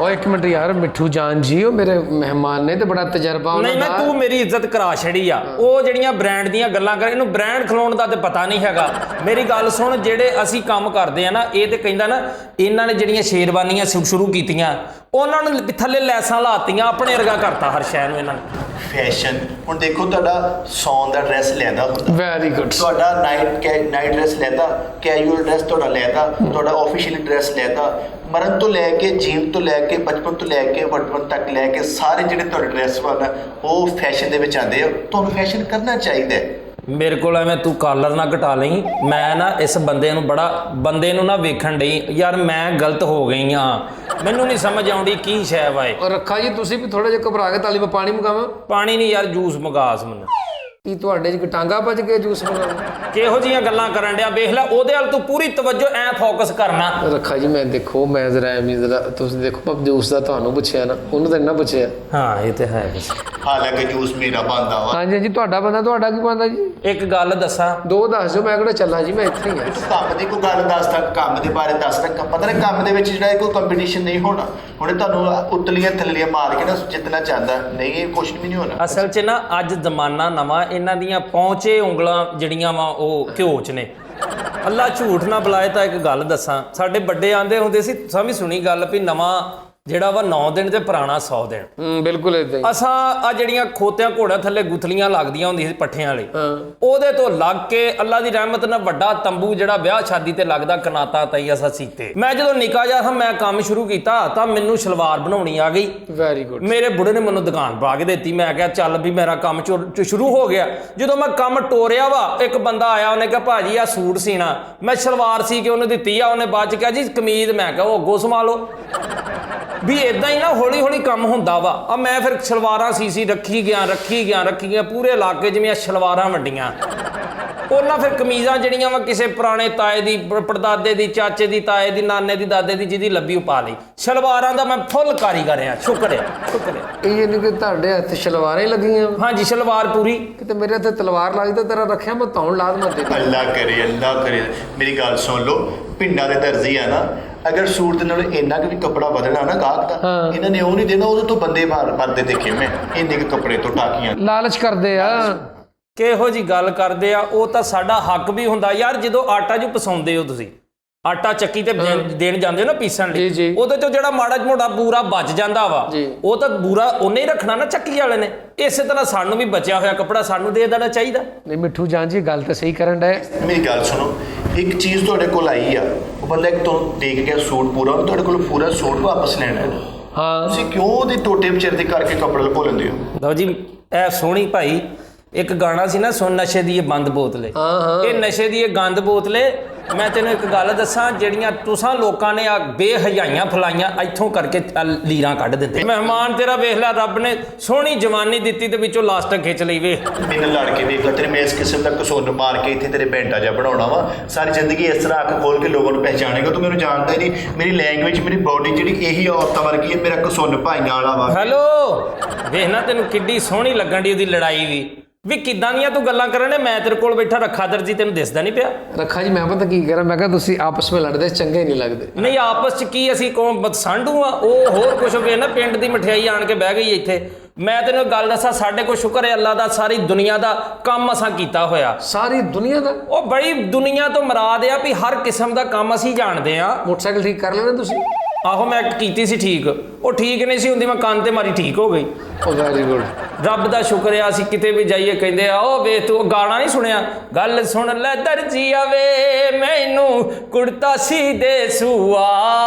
Speaker 1: ਓਏ ਇੱਕ ਮਿੰਟ ਯਾਰ ਮਿੱਠੂ ਜਾਨ ਜੀ ਉਹ ਮੇਰੇ ਮਹਿਮਾਨ ਨੇ ਤੇ ਬੜਾ ਤਜਰਬਾ ਉਹਨਾਂ
Speaker 2: ਨਹੀਂ
Speaker 1: ਦਾ।
Speaker 2: ਮੈਂ ਤੂੰ ਮੇਰੀ ਇੱਜ਼ਤ ਕਰਾ ਛੜੀ ਆ। ਉਹ ਜਿਹੜੀਆਂ ਬ੍ਰਾਂਡ ਦੀਆਂ ਗੱਲਾਂ ਕਰ ਇਹਨੂੰ ਬ੍ਰਾਂਡ ਖਲੋਣ ਦਾ ਤੇ ਪਤਾ ਨਹੀਂ ਹੈਗਾ। ਮੇਰੀ ਗੱਲ ਸੁਣ ਜਿਹੜੇ ਅਸੀਂ ਕੰਮ ਕਰਦੇ ਆ ਨਾ ਇਹ ਤੇ ਕਹਿੰਦਾ ਨਾ ਇਹਨਾਂ ਨੇ ਜਿਹੜੀਆਂ ਸ਼ੇਰਵਾਨੀਆਂ ਸ਼ੁਰੂ ਕੀਤੀਆਂ ਉਹਨਾਂ ਨੂੰ ਥੱਲੇ ਲੈਸਾਂ ਲਾਤੀਆਂ ਆਪਣੇ ਵਰਗਾ ਕਰਤਾ ਹਰ ਸ਼ੈ ਨੂੰ ਇਹਨਾਂ ਨੇ।
Speaker 3: ਫੈਸ਼ਨ ਹੁਣ ਦੇਖੋ ਤੁਹਾਡਾ ਸੌਣ ਦਾ ਡਰੈਸ ਲੈਂਦਾ ਹੁੰਦਾ
Speaker 1: ਵੈਰੀ ਗੁੱਡ।
Speaker 3: ਤੁਹਾਡਾ ਨਾਈਟ ਡਰੈਸ ਲੈਂਦਾ ਕੈਜੂਅਲ ਡਰੈਸ ਤੁਹਾਡਾ ਲੈਂਦਾ ਤੁਹਾਡਾ ਆਫੀਸ਼ੀਅਲੀ ਡਰੈਸ ਲੈਂਦਾ ਮਰਨ ਤੋਂ ਲੈ ਕੇ ਜੀਣ ਤੋਂ ਲੈ ਕੇ ਬਚਪਨ ਤੋਂ ਲੈ ਕੇ ਵੱਡਪਨ ਤੱਕ ਲੈ ਕੇ ਸਾਰੇ ਜਿਹੜੇ ਤੁਹਾਡੇ ਡਰੈਸ ਵਾਲਾ ਉਹ ਫੈਸ਼ਨ ਦੇ ਵਿੱਚ ਆਉਂਦੇ ਆ। ਤੁਹਾਨੂੰ ਫੈਸ਼ਨ ਕਰਨਾ ਚਾਹੀਦਾ ਹੈ।
Speaker 2: ਮੇਰੇ ਕੋਲ ਐਵੇਂ ਤੂੰ ਕਾਲਰ ਨਾ ਘਟਾ ਲਈ। ਮੈਂ ਨਾ ਇਸ ਬੰਦੇ ਨੂੰ ਨਾ ਵੇਖਣ ਡਈ ਯਾਰ ਮੈਂ ਗਲਤ ਹੋ ਗਈ ਆ। ਮੈਨੂੰ ਨਹੀਂ ਸਮਝ ਆਉਂਦੀ ਕੀ ਸ਼ੈ ਵਾਏ।
Speaker 1: ਔਰ ਰੱਖਾ ਜੀ ਤੁਸੀਂ ਵੀ ਥੋੜਾ ਜਿਹਾ ਘਬਰਾ ਕੇ ਤਾਲੀ ਮੈਂ ਪਾਣੀ ਮੰਗਾਵਾਂ?
Speaker 2: ਪਾਣੀ ਨਹੀਂ ਯਾਰ ਜੂਸ ਮੰਗਾਸ ਮੈਨੂੰ।
Speaker 1: ਕੀ ਤੁਹਾਡੇ ਚ ਟਾਂਗਾ ਭੱਜ ਕੇ ਜੂਸ ਮੰਗਾਵਾਂ?
Speaker 2: ਕਿਹੋ ਜੀਆਂ ਗੱਲਾਂ ਕਰਨ ਡਿਆ ਵੇਖ ਲੈ ਉਹਦੇ ਵੱਲ ਤੂੰ ਪੂਰੀ ਤਵੱਜੋ ਐ ਫੋਕਸ ਕਰਨਾ।
Speaker 1: ਰੱਖਾ ਜੀ ਮੈਂ ਦੇਖੋ ਮੈਂ ਜ਼ਰਾ ਤੁਸੀਂ ਦੇਖੋ ਪਬ ਜੂਸ ਦਾ ਤੁਹਾਨੂੰ ਪੁੱਛਿਆ ਨਾ ਉਹਨੂੰ ਤਾਂ ਇੰਨਾ ਪੁੱਛਿਆ।
Speaker 2: ਹਾਂ ਇਹ ਤੇ ਹੈ।
Speaker 3: ਹਾਲਾਂਕਿ ਜੂਸ ਮੇਰਾ ਬੰਦਾ ਵਾ।
Speaker 1: ਹਾਂਜੀ ਹਾਂਜੀ ਤੁਹਾਡਾ ਬੰਦਾ ਤੁਹਾਡਾ ਕੀ ਬੰਦਾ ਜੀ?
Speaker 2: ਇੱਕ ਗੱਲ ਦੱਸਾਂ
Speaker 1: ਦੋ ਦੱਸ ਦਿਓ ਮੈਂ ਕਿਹੜਾ ਚੱਲਾਂ ਜੀ ਮੈਂ ਇੱਥੇ ਹੀ ਆ।
Speaker 3: ਤੂੰ ਕੰਮ ਦੀ ਕੋਈ ਗੱਲ ਦੱਸਦਾ ਕੰਮ ਦੇ ਬਾਰੇ ਦੱਸਦਾ ਪਤਾ ਨਹੀਂ ਕੰਮ ਦੇ ਵਿੱਚ ਜਿਹੜਾ ਕੋਈ ਕੰਪੀਟੀਸ਼ਨ ਨਹੀਂ ਹੋਣਾ। ਹੁਣ ਤੁਹਾਨੂੰ ਉਤਲੀਆਂ ਥੱਲੀਆਂ ਮਾਰ ਕੇ ਨਾ ਜਿੱਤਣਾ ਚਾਹੁੰਦਾ ਨਹੀਂ ਇਹ ਕੁਛ ਵੀ ਨਹੀਂ ਹੋਣਾ।
Speaker 2: ਅਸਲ 'ਚ ਨਾ ਅੱਜ ਜ਼ਮਾਨਾ ਨਵਾਂ ਇਹਨਾਂ ਦੀਆਂ ਪਹੁੰਚੇ ਉਂਗਲਾਂ ਜਿਹੜੀਆਂ ਵਾ ਉਹ ਘਿਓ 'ਚ ਨੇ। ਅੱਲਾ ਝੂਠ ਨਾ ਬੁਲਾਏ ਤਾਂ ਇੱਕ ਗੱਲ ਦੱਸਾਂ ਸਾਡੇ ਵੱਡੇ ਆਂਦੇ ਹੁੰਦੇ ਸੀ ਤੁਸਾਂ ਵੀ ਸੁਣੀ ਗੱਲ ਵੀ ਨਵਾਂ ਜਿਹੜਾ ਵਾ 9 ਦਿਨ ਤੇ ਪੁਰਾਣਾ 100 ਦਿਨ।
Speaker 1: ਬਿਲਕੁਲ ਇਦਾਂ ਹੀ।
Speaker 2: ਅਸਾਂ ਆ ਜਿਹੜੀਆਂ ਖੋਤਿਆਂ ਘੋੜਿਆਂ ਥੱਲੇ ਗੁੱਥਲੀਆਂ ਲੱਗਦੀਆਂ ਹੁੰਦੀਆਂ ਸੀ ਪੱਠਿਆਂ ਵਾਲੇ ਉਹਦੇ ਤੋਂ ਲੱਗ ਕੇ ਅੱਲਾ ਦੀ ਰਹਿਮਤ ਨਾਲ ਵੱਡਾ ਤੰਬੂ ਜਿਹੜਾ ਵਿਆਹ ਸ਼ਾਦੀ ਤੇ ਲੱਗਦਾ ਕਨਾਤਾ ਤਾਈ ਅਸਾਂ ਸੀਤੇ। ਮੈਂ ਜਦੋਂ ਨਿੱਕਾ ਜਿਹਾ ਹਾਂ ਮੈਂ ਕੰਮ ਸ਼ੁਰੂ ਕੀਤਾ ਤਾਂ ਮੈਨੂੰ ਸਲਵਾਰ ਬਣਾਉਣੀ ਆ ਗਈ।
Speaker 1: Very good.
Speaker 2: ਮੇਰੇ ਬੁੜੇ ਨੇ ਮੈਨੂੰ ਦੁਕਾਨ ਪਾ ਕੇ ਦਿੱਤੀ। ਮੈਂ ਕਿਹਾ ਚੱਲ ਵੀ ਮੇਰਾ ਕੰਮ ਸ਼ੁਰੂ ਹੋ ਗਿਆ। ਜਦੋਂ ਮੈਂ ਕੰਮ ਟੋਰਿਆ ਵਾ ਇੱਕ ਬੰਦਾ ਆਇਆ ਉਹਨੇ ਕਿਹਾ ਭਾਜੀ ਆ ਸੂਟ ਸੀਣਾ। ਮੈਂ ਸਲਵਾਰ ਸੀ ਕੇ ਉਹਨੇ ਦਿੱਤੀ ਆ। ਉਹਨੇ ਬਾਅਦ ਚ ਕਿਹਾ ਜੀ ਕਮੀਜ਼। ਮੈਂ ਕਿਹਾ ਉਹ ਅੱਗੋਂ ਸੰਭਾਲੋ ਵੀ ਇਦਾਂ ਹੀ ਨਾ ਹੌਲੀ ਹੌਲੀ ਕੰਮ ਹੁੰਦਾ ਵਾ। ਆ ਮੈਂ ਫਿਰ ਸਲਵਾਰਾਂ ਸੀ ਰੱਖੀ ਗਿਆ ਪੂਰੇ ਇਲਾਕੇ ਜਿਵੇਂ ਸਲਵਾਰਾਂ ਵੰਡੀਆਂ। ਉਹਨਾਂ ਫਿਰ ਕਮੀਜ਼ਾਂ ਜਿਹੜੀਆਂ ਵਾ ਕਿਸੇ ਪੁਰਾਣੇ ਤਾਏ ਦੀ ਪੜਦਾਦੇ ਦੀ ਚਾਚੇ ਦੀ ਤਾਏ ਦੀ ਨਾਨੇ ਦੀ ਦਾਦੇ ਦੀ ਜਿਹਦੀ ਲੱਭੀ ਉਹ ਪਾ ਲਈ। ਸਲਵਾਰਾਂ ਦਾ ਮੈਂ ਫੁੱਲ ਕਾਰੀਗਰ ਆ। ਸ਼ੁਕਰ ਆ।
Speaker 1: ਇਹ ਨਹੀਂ ਕਿ ਤੁਹਾਡੇ ਹੱਥ ਸ਼ਲਵਾਰਾਂ ਹੀ ਲੱਗੀਆਂ?
Speaker 2: ਹਾਂਜੀ ਸਲਵਾਰ ਪੂਰੀ।
Speaker 1: ਕਿਤੇ ਮੇਰੇ ਹੱਥ ਤਲਵਾਰ ਲੱਗੀ ਤਾਂ ਤੇਰਾ ਰੱਖਿਆ ਮੈਂ ਧੌਣ ਲਾਦ ਮਤ ਦੇ।
Speaker 3: ਅੱਲਾ ਕਰੇ ਮੇਰੀ ਗੱਲ ਸੁਣ ਲਓ ਪਿੰਡਾਂ ਦੇ ਦਰਜੀ ਆ ਨਾ ਅਗਰ ਸੂਟ ਦੇ ਨਾਲ ਇੰਨਾ ਕੁ ਵੀ ਕੱਪੜਾ ਬਦਲਣਾ ਨਾ ਗਾਹਕ ਦਾ ਇਹਨਾਂ ਨੇ ਉਹ ਨਹੀਂ ਦੇਣਾ। ਉਹਦੇ ਤੋਂ ਬੰਦੇ ਮਰਦੇ ਦੇਖੇ ਮੈਂ ਇੰਨੇ ਕੁ ਕੱਪੜੇ ਤੋਂ ਟਾਕੀਆਂ
Speaker 1: ਲਾਲਚ ਕਰਦੇ ਆ।
Speaker 2: ਕਿਹੋ ਜੀ ਗੱਲ ਕਰਦੇ ਆ। ਉਹ ਤਾਂ ਸਾਡਾ ਹੱਕ ਵੀ ਹੁੰਦਾ ਯਾਰ। ਜਦੋਂ ਆਟਾ ਜੋ ਪਸਾਉਂਦੇ ਹੋ ਤੁਸੀਂ ਆਟਾ ਚੱਕੀ ਤੇ ਦੇਣ ਜਾਂਦੇ ਹੋ ਨਾ ਪੀਸਣ ਲਈ ਉਹਦੇ ਚੋਂ ਜਿਹੜਾ ਮਾੜਾ ਮੋਟਾ ਬੂਰਾ ਬਚ ਜਾਂਦਾ ਵਾ ਉਹ ਤਾਂ ਬੂਰਾ ਉਹਨੇ ਹੀ ਰੱਖਣਾ ਨਾ ਚੱਕੀ ਵਾਲੇ ਨੇ। ਇਸੇ ਤਰ੍ਹਾਂ ਸਾਨੂੰ ਵੀ ਬਚਿਆ ਹੋਇਆ ਕੱਪੜਾ ਸਾਨੂੰ ਦੇ ਦੇਣਾ ਚਾਹੀਦਾ।
Speaker 1: ਨਹੀਂ ਮਿੱਠੂ ਜਾਨ ਜੀ ਗੱਲ ਤਾਂ ਸਹੀ ਕਰਨ ਡਏ।
Speaker 3: ਮੇਰੀ ਗੱਲ ਸੁਣੋ ਇੱਕ ਚੀਜ਼ ਤੁਹਾਡੇ ਕੋਲ ਆਈ ਆ ਉਹ ਬੰਦਾ ਇੱਕ ਤੋਂ ਦੇਖ ਗਿਆ ਸੂਟ ਪੂਰਾ ਉਹਨੇ ਤੁਹਾਡੇ ਕੋਲ ਪੂਰਾ ਸੂਟ ਵਾਪਸ ਲੈਣਾ ਹੈ।
Speaker 1: ਹਾਂ
Speaker 3: ਤੁਸੀਂ ਕਿਉਂ ਉਹਦੇ ਟੋਟੇ ਵਿਚਾਰ ਦੇ ਕਰਕੇ ਕੱਪੜੇ ਲੁਕੋ ਲੈਂਦੇ ਹੋ?
Speaker 2: ਲਓ ਜੀ ਇਹ ਸੋਹਣੀ ਭਾਈ ਇੱਕ ਗਾਣਾ ਸੀ ਨਾ ਸੁਣ ਨਸ਼ੇ ਦੀ ਇਹ ਬੰਦ ਬੋਤਲੇ। ਇਹ ਨਸ਼ੇ ਦੀ ਇਹ ਗੰਦ ਬੋਤਲੇ। ਮੈਂ ਤੈਨੂੰ ਇੱਕ ਗੱਲ ਦੱਸਾਂ ਜਿਹੜੀਆਂ ਤੁਸਾਂ ਲੋਕਾਂ ਨੇ ਆ ਬੇਹਯਾਈਆਂ ਫਲਾਈਆਂ ਇੱਥੋਂ ਕਰਕੇ ਲੀਰਾਂ ਕੱਢ ਦਿੱਤੇ। ਮਹਿਮਾਨ ਤੇਰਾ ਵੇਖ ਲੈ ਰੱਬ ਨੇ ਸੋਹਣੀ ਜਵਾਨੀ ਦਿੱਤੀ ਤੇ ਵਿੱਚੋਂ ਲਾਸਟਿਕ ਖਿੱਚ ਲਈ ਵੇ।
Speaker 3: ਮੈਨੂੰ ਲੜ ਕੇ ਵੇਖ ਲੈ ਤੇਰੇ ਮੈਂ ਇਸ ਕਿਸਮ ਦਾ ਕਸੂਰ ਮਾਰ ਕੇ ਇੱਥੇ ਤੇਰੇ ਬੈਂਟਾ ਜਿਹਾ ਬਣਾਉਣਾ ਵਾ। ਸਾਰੀ ਜ਼ਿੰਦਗੀ ਇਸ ਤਰ੍ਹਾਂ ਅੱਖ ਖੋਲ ਕੇ ਲੋਕਾਂ ਨੂੰ ਪਹਿਚਾਣੇਗਾ। ਤੂੰ ਮੈਨੂੰ ਜਾਣਦਾ ਹੀ ਨਹੀਂ। ਮੇਰੀ ਲੈਂਗੁਏਜ ਮੇਰੀ ਬਾਡੀ ਜਿਹੜੀ ਇਹੀ ਔਰਤਾਂ ਵਰਗੀ ਹੈ। ਮੇਰਾ ਕਸੁੰਨ ਭਾਈਆਂ ਵਾਲਾ ਵਾ।
Speaker 2: ਹੈਲੋ ਵੇਖ ਨਾ ਤੈਨੂੰ ਕਿੱਡੀ ਸੋਹਣੀ ਲੱਗਣ ਦੀ ਉਹਦੀ ਲੜਾਈ ਵੀ। ਵੀ ਕਿੱਦਾਂ ਦੀਆਂ ਤੂੰ ਗੱਲਾਂ ਕਰਨੇ, ਮੈਂ ਤੇਰੇ ਕੋਲ ਬੈਠਾ ਰੱਖਾ ਦਰਜੀ, ਤੈਨੂੰ ਦਿਸਦਾ ਨਹੀਂ ਪਿਆ?
Speaker 1: ਰੱਖਾ ਜੀ ਮੈਂ ਪਤਾ ਕੀ ਕਰਾਂ, ਮੈਂ ਕਿਹਾ ਤੁਸੀਂ ਆਪਸ ਵਿੱਚ ਲੜਦੇ ਚੰਗੇ ਨਹੀਂ ਲੱਗਦੇ।
Speaker 2: ਨਹੀਂ ਆਪਸ ਚ ਕੀ, ਅਸੀਂ ਕੌਣ ਸਾਂਢੂ ਆ? ਉਹ ਹੋਰ ਕੁਛ ਵੇ ਨਾ, ਪਿੰਡ ਦੀ ਮਠਿਆਈ ਆਣ ਕੇ ਬਹਿ ਗਈ ਇੱਥੇ। ਮੈਂ ਤੈਨੂੰ ਗੱਲ ਦੱਸਾਂ, ਸਾਡੇ ਕੋਲ ਸ਼ੁਕਰ ਹੈ ਅੱਲਾ ਦਾ, ਸਾਰੀ ਦੁਨੀਆ ਦਾ ਕੰਮ ਅਸਾਂ ਕੀਤਾ ਹੋਇਆ।
Speaker 1: ਸਾਰੀ ਦੁਨੀਆ ਦਾ?
Speaker 2: ਉਹ ਬੜੀ ਦੁਨੀਆ ਤੋਂ ਮੁਰਾਦ ਆ ਵੀ ਹਰ ਕਿਸਮ ਦਾ ਕੰਮ ਅਸੀਂ ਜਾਣਦੇ ਆ।
Speaker 1: ਮੋਟਰਸਾਈਕਲ ਠੀਕ ਕਰ ਲੈਣਾ ਤੁਸੀਂ?
Speaker 2: ਆਹੋ ਮੈਂ ਕੀਤੀ ਸੀ ਠੀਕ, ਉਹ ਠੀਕ ਨਹੀਂ ਸੀ ਹੁੰਦੀ, ਮੈਂ ਕੰਨ ਤੇ ਮਾਰੀ ਠੀਕ ਹੋ ਗਈ।
Speaker 1: ਉਹ ਵੈਰੀ ਗੁੱਡ।
Speaker 2: ਰੱਬ ਦਾ ਸ਼ੁਕਰ ਆ, ਅਸੀਂ ਕਿਤੇ ਵੀ ਜਾਈਏ ਕਹਿੰਦੇ ਆ ਉਹ ਵੇਖ ਤੂੰ ਗਾਣਾ ਨਹੀਂ ਸੁਣਿਆ, ਗੱਲ ਸੁਣ ਲੈ ਦਰਜੀਆ ਵੇ ਮੈਨੂੰ ਕੁੜਤਾ ਸੀ ਦੇ ਸੂਆ।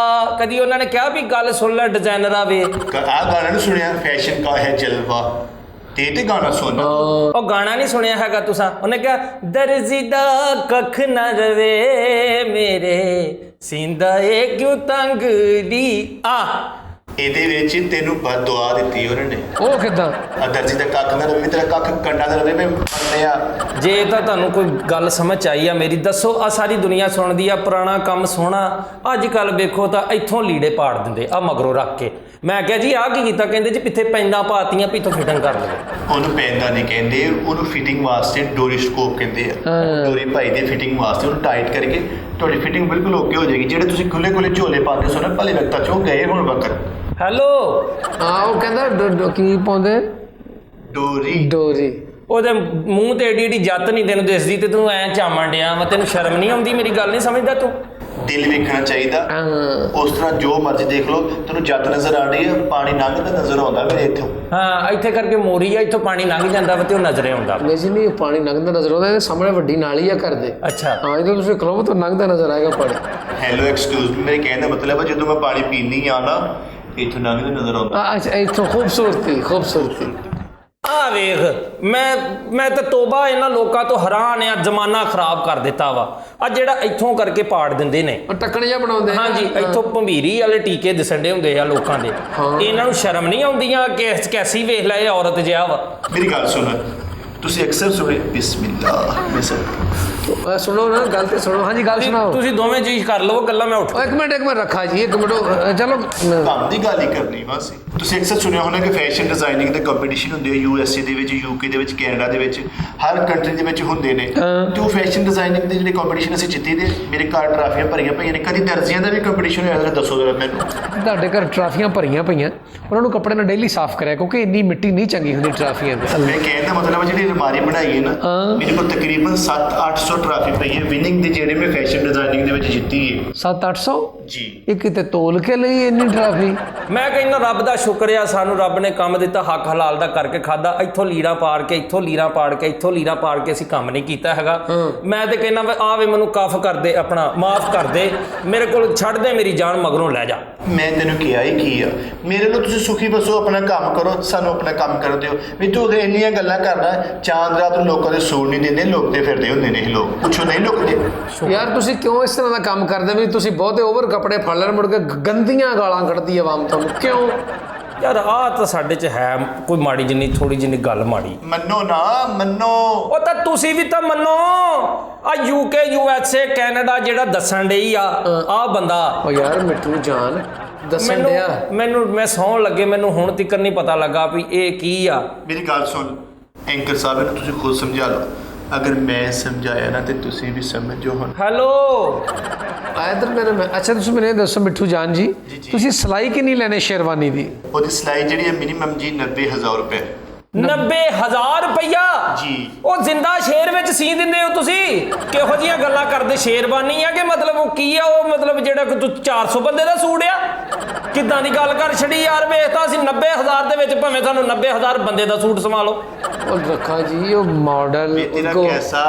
Speaker 2: ਕਦੀ ਉਹਨਾਂ ਨੇ ਕਿਹਾ ਵੀ ਗੱਲ ਸੁਣ ਲੈ ਡਿਜ਼ਾਈਨਰ ਵੇ?
Speaker 3: ਆ ਗਾਣਾ ਨਹੀਂ ਸੁਣਿਆ, ਫੈਸ਼ਨ ਕਾ ਹੈ ਜਲਵਾ, ਤੇ ਗਾਣਾ ਸੁਣ।
Speaker 2: ਉਹ ਗਾਣਾ ਨਹੀਂ ਸੁਣਿਆ ਹੈਗਾ ਤੁਸੀਂ? ਉਹਨੇ ਕਿਹਾ ਦਰਜੀ ਦਾ ਕੱਖ ਨਾ ਰਵੇ ਮੇਰੇ ਸਿੰਦਾ ਏ ਕਿਉਂ ਤੰਗ ਦੀ ਆ।
Speaker 3: ਇਹਦੇ ਵਿੱਚ ਤੈਨੂੰ ਬਦਦੁਆ ਦਿੱਤੀ ਉਹਨਾਂ ਨੇ।
Speaker 1: ਉਹ ਕਿੱਦਾਂ?
Speaker 3: ਦਰਜੀ ਦਾ ਕੱਖ ਨਾ ਰਵੇ, ਤੇਰਾ ਕੱਖ ਕੰਡਾ ਨਾ ਰਵੇ। ਮੈਂ ਮੰਨਿਆ।
Speaker 2: ਜੇ ਤਾਂ ਤੁਹਾਨੂੰ ਕੋਈ ਗੱਲ ਸਮਝ ਆਈ ਆ ਮੇਰੀ, ਦੱਸੋ। ਆ ਸਾਰੀ ਦੁਨੀਆ ਸੁਣਦੀ ਆ ਪੁਰਾਣਾ ਕੰਮ ਸੋਹਣਾ, ਅੱਜ ਕੱਲ ਵੇਖੋ ਤਾਂ ਇੱਥੋਂ ਲੀੜੇ ਪਾੜ ਦਿੰਦੇ ਆ ਮਗਰੋਂ ਰੱਖ ਕੇ। ਮੈਂ ਕਿਹਾ ਜੀ ਆਹ ਕੀ ਕੀਤਾ? ਕਹਿੰਦੇ ਜੀ ਪਿੱਥੇ ਪੈਂਦਾ ਪਾਤੀਆਂ ਵੀ ਇੱਥੋਂ ਫਿਟਿੰਗ ਕਰ ਲਵੇ।
Speaker 3: ਉਹਨੂੰ ਪੈਂਦਾ ਨਹੀਂ ਕਹਿੰਦੇ, ਉਹਨੂੰ ਫਿਟਿੰਗ ਵਾਸਤੇ ਡੋਰੀ ਸਕੋਪ ਕਹਿੰਦੇ ਆ। ਡੋਰੀ ਭਾਈ ਦੇ ਫਿਟਿੰਗ ਵਾਸਤੇ ਉਹਨੂੰ ਟਾਈਟ ਕਰਕੇ ਤੁਹਾਡੀ ਫਿਟਿੰਗ ਬਿਲਕੁਲ ਓਕੇ ਹੋ ਜਾਏਗੀ। ਜਿਹੜੇ ਤੁਸੀਂ ਖੁੱਲੇ ਖੁੱਲੇ ਝੋਲੇ ਪਾਉਂਦੇ ਸੋ ਨਾ ਭਲੇ ਵਕਤਾਂ ਚੋਂ ਗਏ ਹੁਣ ਵਕਤ।
Speaker 2: ਹੈਲੋ
Speaker 1: ਹਾਂ ਉਹ ਕਹਿੰਦਾ ਕੀ ਪਾਉਂਦੇ?
Speaker 3: ਡੋਰੀ।
Speaker 1: ਡੋਰੀ।
Speaker 2: ਉਹਦੇ ਮੂੰਹ ਤੇ ਏਡੀ ਏਡੀ ਜੱਤ ਨਹੀਂ ਤੈਨੂੰ ਦਿਸਦੀ ਤੇ ਤੂੰ ਐ ਚਾਮਣ ਡਿਆ ਵਾ। ਤੈਨੂੰ ਸ਼ਰਮ ਨਹੀਂ ਆਉਂਦੀ? ਮੇਰੀ ਗੱਲ ਨਹੀਂ ਸਮਝਦਾ ਤੂੰ?
Speaker 3: ਦਿਲ ਵੇਖਣਾ ਚਾਹੀਦਾ। ਉਸ ਤਰ੍ਹਾਂ ਜੋ ਮਰਜ਼ੀ ਦੇਖ ਲਓ, ਤੈਨੂੰ ਜੱਤ ਨਜ਼ਰ ਆ ਰਹੀ ਹੈ, ਪਾਣੀ ਲੰਘਦਾ ਨਜ਼ਰ ਆਉਂਦਾ ਮੇਰੇ ਇੱਥੋਂ।
Speaker 2: ਹਾਂ ਇੱਥੇ ਕਰਕੇ ਮੋਰੀ ਆ, ਇੱਥੋਂ ਪਾਣੀ ਲੰਘ ਜਾਂਦਾ ਵਾ ਤੇ ਉਹ ਨਜ਼ਰੇ ਆਉਂਦਾ।
Speaker 1: ਨਹੀਂ ਜੀ ਨਹੀਂ, ਪਾਣੀ ਲੰਘਦਾ ਨਜ਼ਰ ਆਉਂਦਾ। ਇਹਦੇ ਸਾਹਮਣੇ ਵੱਡੀ ਨਾਲੀ ਆ ਕਰਦੇ।
Speaker 2: ਅੱਛਾ
Speaker 1: ਹਾਂ ਜਦੋਂ ਤੁਸੀਂ ਖਲੋਵੋ ਤਾਂ ਲੰਘਦਾ ਨਜ਼ਰ ਆਏਗਾ ਪਾਣੀ।
Speaker 3: ਹੈਲੋ ਐਕਸਕਿਊਜ਼ ਮੀ, ਮੇਰੇ ਕਹਿਣ ਦਾ ਮਤਲਬ ਹੈ ਜਦੋਂ ਮੈਂ ਪਾਣੀ ਪੀਣੀ ਆ ਨਾ, ਇੱਥੋਂ ਲੰਘਦਾ ਨਜ਼ਰ ਆਉਂਦਾ।
Speaker 1: ਅੱਛਾ ਇੱਥੋਂ ਖੂਬਸੂਰਤੀ ਖੂਬਸੂਰਤੀ।
Speaker 2: ਆ ਵੇਖ, ਮੈਂ ਤਾਂ ਤੋਬਾ ਇਹਨਾਂ ਲੋਕਾਂ ਤੋਂ ਹੈਰਾਨ ਆ। ਜ਼ਮਾਨਾ ਖਰਾਬ ਕਰ ਦਿੱਤਾ ਵਾ। ਆ ਜਿਹੜਾ ਇੱਥੋਂ ਕਰਕੇ ਪਾੜ ਦਿੰਦੇ ਨੇ,
Speaker 1: ਉਹ ਟੱਕਣ ਜਿਹਾ ਬਣਾਉਂਦੇ।
Speaker 2: ਹਾਂਜੀ ਇੱਥੋਂ ਭੰਬੀਰੀ ਵਾਲੇ ਟੀਕੇ ਦਿਸਣਦੇ ਹੁੰਦੇ ਆ ਲੋਕਾਂ ਦੇ। ਇਹਨਾਂ ਨੂੰ ਸ਼ਰਮ ਨਹੀਂ ਆਉਂਦੀਆਂ? ਕੈਸੀ ਵੇਖ ਲੈ ਇਹ ਔਰਤ ਜਿਹਾ ਵਾ।
Speaker 3: ਮੇਰੀ ਗੱਲ ਸੁਣ, ਤੁਸੀਂ ਅਕਸਰ ਸੁਣੇ ਬਿਸਮਿਲ੍ਲਾ ਮਿਸਲ।
Speaker 1: ਸੁਣੋ ਨਾ, ਗੱਲ ਤੇ ਸੁਣੋ। ਹਾਂਜੀ ਗੱਲ ਸੁਣਾਓ।
Speaker 2: ਤੁਸੀਂ ਦੋਵੇਂ ਚੀਜ਼ ਕਰ ਲਵੋ ਗੱਲਾਂ, ਮੈਂ ਉੱਠ।
Speaker 1: ਇੱਕ ਮਿੰਟ ਰੱਖਾ ਜੀ, ਇੱਕ ਮਿੰਟ ਚਲੋ।
Speaker 3: ਕੰਮ ਦੀ ਗੱਲ ਹੀ ਕਰਨੀ ਬਸ। ਤੁਸੀਂ ਅਕਸਰ ਸੁਣਿਆ ਹੋਣਾ ਕਿ ਫੈਸ਼ਨ ਡਿਜ਼ਾਈਨਿੰਗ ਦੇ ਕੰਪੀਟੀਸ਼ਨ ਹੁੰਦੇ ਆ USA ਦੇ ਵਿੱਚ, UK ਦੇ ਵਿੱਚ, ਕੈਨੇਡਾ ਦੇ ਵਿੱਚ, ਹਰ ਕੰਟਰੀ ਦੇ ਵਿੱਚ ਹੁੰਦੇ ਨੇ। ਤੇ ਉਹ ਫੈਸ਼ਨ ਡਿਜ਼ਾਈਨਿੰਗ ਦੇ ਜਿਹੜੇ ਕੰਪੀਟੀਸ਼ਨ ਅਸੀਂ ਜਿੱਤੇ ਦੇ, ਮੇਰੇ ਘਰ ਟਰਾਫੀਆਂ ਭਰੀਆਂ ਪਈਆਂ ਨੇ। ਕਦੀ ਦਰਜੀਆਂ ਦਾ ਵੀ ਕੰਪੀਟੀਸ਼ਨ ਹੋਇਆ ਤਾਂ ਦੱਸੋ ਜਰਾ ਮੈਨੂੰ।
Speaker 1: ਤੁਹਾਡੇ ਘਰ ਟਰਾਫੀਆਂ ਭਰੀਆਂ ਪਈਆਂ, ਉਹਨਾਂ ਨੂੰ ਕੱਪੜੇ ਨਾਲ ਡੇਲੀ ਸਾਫ਼ ਕਰਿਆ ਕਿਉਂਕਿ ਇੰਨੀ ਮਿੱਟੀ ਨਹੀਂ ਚੰਗੀ ਹੁੰਦੀ ਟਰਾਫੀਆਂ ਦੀ।
Speaker 3: ਮੈਂ ਕਹਿਣ ਦਾ ਮਤਲਬ ਹੈ ਜਿਹੜੀ ਅਲਮਾਰੀ ਬਣਾਈ ਹੈ ਨਾ, ਮੇਰੇ ਕੋਲ ਤਕਰੀਬਨ 700-800 ਟਰਾਫੀ ਪਈ ਹੈ ਵਿਨਿੰਗ ਦੀ, ਜਿਹੜੇ ਮੈਂ ਫੈਸ਼ਨ ਡਿਜ਼ਾਈਨਿੰਗ ਦੇ ਵਿੱਚ ਜਿੱਤੀ ਹੈ।
Speaker 1: 700-800
Speaker 3: ਜੀ।
Speaker 1: ਇਹ ਕਿਤੇ ਤੋਲ ਕੇ ਲਈ ਇੰਨੀ ਟਰਾਫੀ?
Speaker 2: ਮੈਂ ਕਹਿੰਦਾ ਰੱਬ ਦਾ ਸ਼ੁਕਰ ਆ, ਸਾਨੂੰ ਰੱਬ ਨੇ ਕੰਮ ਦਿੱਤਾ, ਹੱਕ ਹਲਾਲ ਦਾ ਕਰਕੇ ਖਾਦਾ। ਇੱਥੋਂ ਲੀਰਾਂ ਪਾੜ ਕੇ, ਇੱਥੋਂ ਲੀਰਾਂ ਪਾੜ ਕੇ, ਇੱਥੋਂ ਲੀਰਾਂ ਪਾੜ ਕੇ ਅਸੀਂ ਕੰਮ ਨਹੀਂ ਕੀਤਾ ਹੈਗਾ। ਮੈਂ ਤੇ ਕਹਿੰਦਾ ਆ ਵੇ ਮੈਨੂੰ ਕਾਫ ਕਰ ਦੇ, ਆਪਣਾ ਮਾਫ ਕਰ ਦੇ, ਮੇਰੇ ਕੋਲ ਛੱਡ ਦੇ, ਮੇਰੀ ਜਾਨ ਮਗਰੋਂ ਲੈ ਜਾ।
Speaker 3: ਮੈਂ ਤੈਨੂੰ ਕਿਹਾ ਹੀ ਕੀ ਆ, ਮੇਰੇ ਨੂੰ ਤੁਸੀਂ ਸੁਖੀ ਬਸੋ, ਆਪਣਾ ਕੰਮ ਕਰੋ, ਸਾਨੂੰ ਆਪਣਾ ਕੰਮ ਕਰ ਦਿਓ। ਵੀ ਤੂੰ ਇੰਨੀਆਂ ਗੱਲਾਂ ਕਰਦਾ, ਚਾਂਦ ਰਾਤ ਨੂੰ ਲੋਕਾਂ ਦੇ ਸੂਟ ਨਹੀਂ ਦਿੰਦੇ, ਲੋਕਦੇ ਫਿਰਦੇ ਹੁੰਦੇ ਨੇ ਇਹ ਲੋਕ। ਪੁੱਛੋ ਨਹੀਂ ਲੋਕਦੇ?
Speaker 1: ਯਾਰ ਤੁਸੀਂ ਕਿਉਂ ਇਸ ਤਰ੍ਹਾਂ ਦਾ ਕੰਮ ਕਰਦੇ? ਵੀ ਤੁਸੀਂ ਬਹੁਤੇ ਓਵਰ ਕੱਪੜੇ ਫੜ ਲੈਣ, ਮੁੜ ਕੇ ਗੰਦੀਆਂ ਗਾਲਾਂ ਕੱਢਦੀ ਆਵਾਮ ਤੁਹਾਨੂੰ, ਕਿਉਂ?
Speaker 2: ਯਾਰ ਆਹ ਤਾਂ ਸਾਡੇ 'ਚ ਹੈ ਕੋਈ ਮਾੜੀ ਜਿੰਨੀ, ਥੋੜੀ ਜਿੰਨੀ ਗੱਲ ਮਾੜੀ।
Speaker 3: ਮੰਨੋ ਨਾ ਮੰਨੋ।
Speaker 2: ਉਹ ਤਾਂ ਤੁਸੀਂ ਵੀ ਤਾਂ ਮੰਨੋ। ਆ UK USA ਕੈਨੇਡਾ ਜਿਹੜਾ ਦੱਸਣ ਡਈ ਆ, ਆਹ ਬੰਦਾ।
Speaker 1: ਉਹ ਯਾਰ ਮਿੱਠੂ ਜਾਨ ਦੱਸਣ ਡਿਆ।
Speaker 2: ਮੈਨੂੰ ਮੈਂ ਸੌਣ ਲੱਗੇ, ਮੈਨੂੰ ਹੁਣ ਤੱਕ ਨਹੀਂ ਪਤਾ ਲੱਗਾ ਵੀ ਇਹ ਕੀ ਆ।
Speaker 3: ਮੇਰੀ ਗੱਲ ਸੁਣ ਐਂਕਰ ਸਾਹਿਬ, ਇਹਨੂੰ ਤੁਸੀਂ ਖੁਦ ਸਮਝਾ ਲਓ। ਅਗਰ ਮੈਂ ਸਮਝਾਇਆ ਨਾ ਤੇ ਤੁਸੀਂ ਵੀ ਸਮਝੋ। ਹੁਣ
Speaker 2: ਹੈਲੋ
Speaker 1: ਇਧਰ ਮੇਰੇ ਅੱਛਾ ਤੁਸੀਂ ਮੈਨੂੰ ਇਹ ਦੱਸੋ ਮਿੱਠੂ ਜਾਨ ਜੀ, ਤੁਸੀਂ ਸਿਲਾਈ ਕਿੰਨੀ ਲੈਣੇ ਸ਼ੇਰਵਾਨੀ ਦੀ?
Speaker 3: ਉਹਦੀ ਸਿਲਾਈ ਜਿਹੜੀ ਹੈ ਮਿਨੀਮਮ ਜੀ 90,000 ਰੁਪਏ।
Speaker 2: 90,000 ਰੁਪਈਆ
Speaker 3: ਜੀ।
Speaker 2: ਉਹ ਜ਼ਿੰਦਾ ਸ਼ੇਰ ਵਿੱਚ ਸੀ ਦਿੰਦੇ ਹੋ ਤੁਸੀਂ? ਕਿਹੋ ਜੀਆਂ ਗੱਲਾਂ ਕਰਦੇ? ਸ਼ੇਰਵਾਨੀ ਆ ਕਿ ਮਤਲਬ ਉਹ ਕੀ ਆ? ਉਹ ਮਤਲਬ ਜਿਹੜਾ ਤੂੰ 400 ਬੰਦੇ ਦਾ ਸੂਟ ਆ? ਕਿੱਦਾਂ ਦੀ ਗੱਲ ਕਰ ਛੜੀ ਯਾਰ। ਵੇਖ ਤਾਂ ਅਸੀਂ 90,000 ਦੇ ਵਿੱਚ ਭਾਵੇਂ ਤੁਹਾਨੂੰ 90,000 ਬੰਦੇ ਦਾ ਸੂਟ ਸਮਾ ਲਓ।
Speaker 1: ਉਹ ਰੱਖਾ ਜੀ ਉਹ ਮਾਡਲ
Speaker 3: ਤੇਰਾ ਕੈਸਾ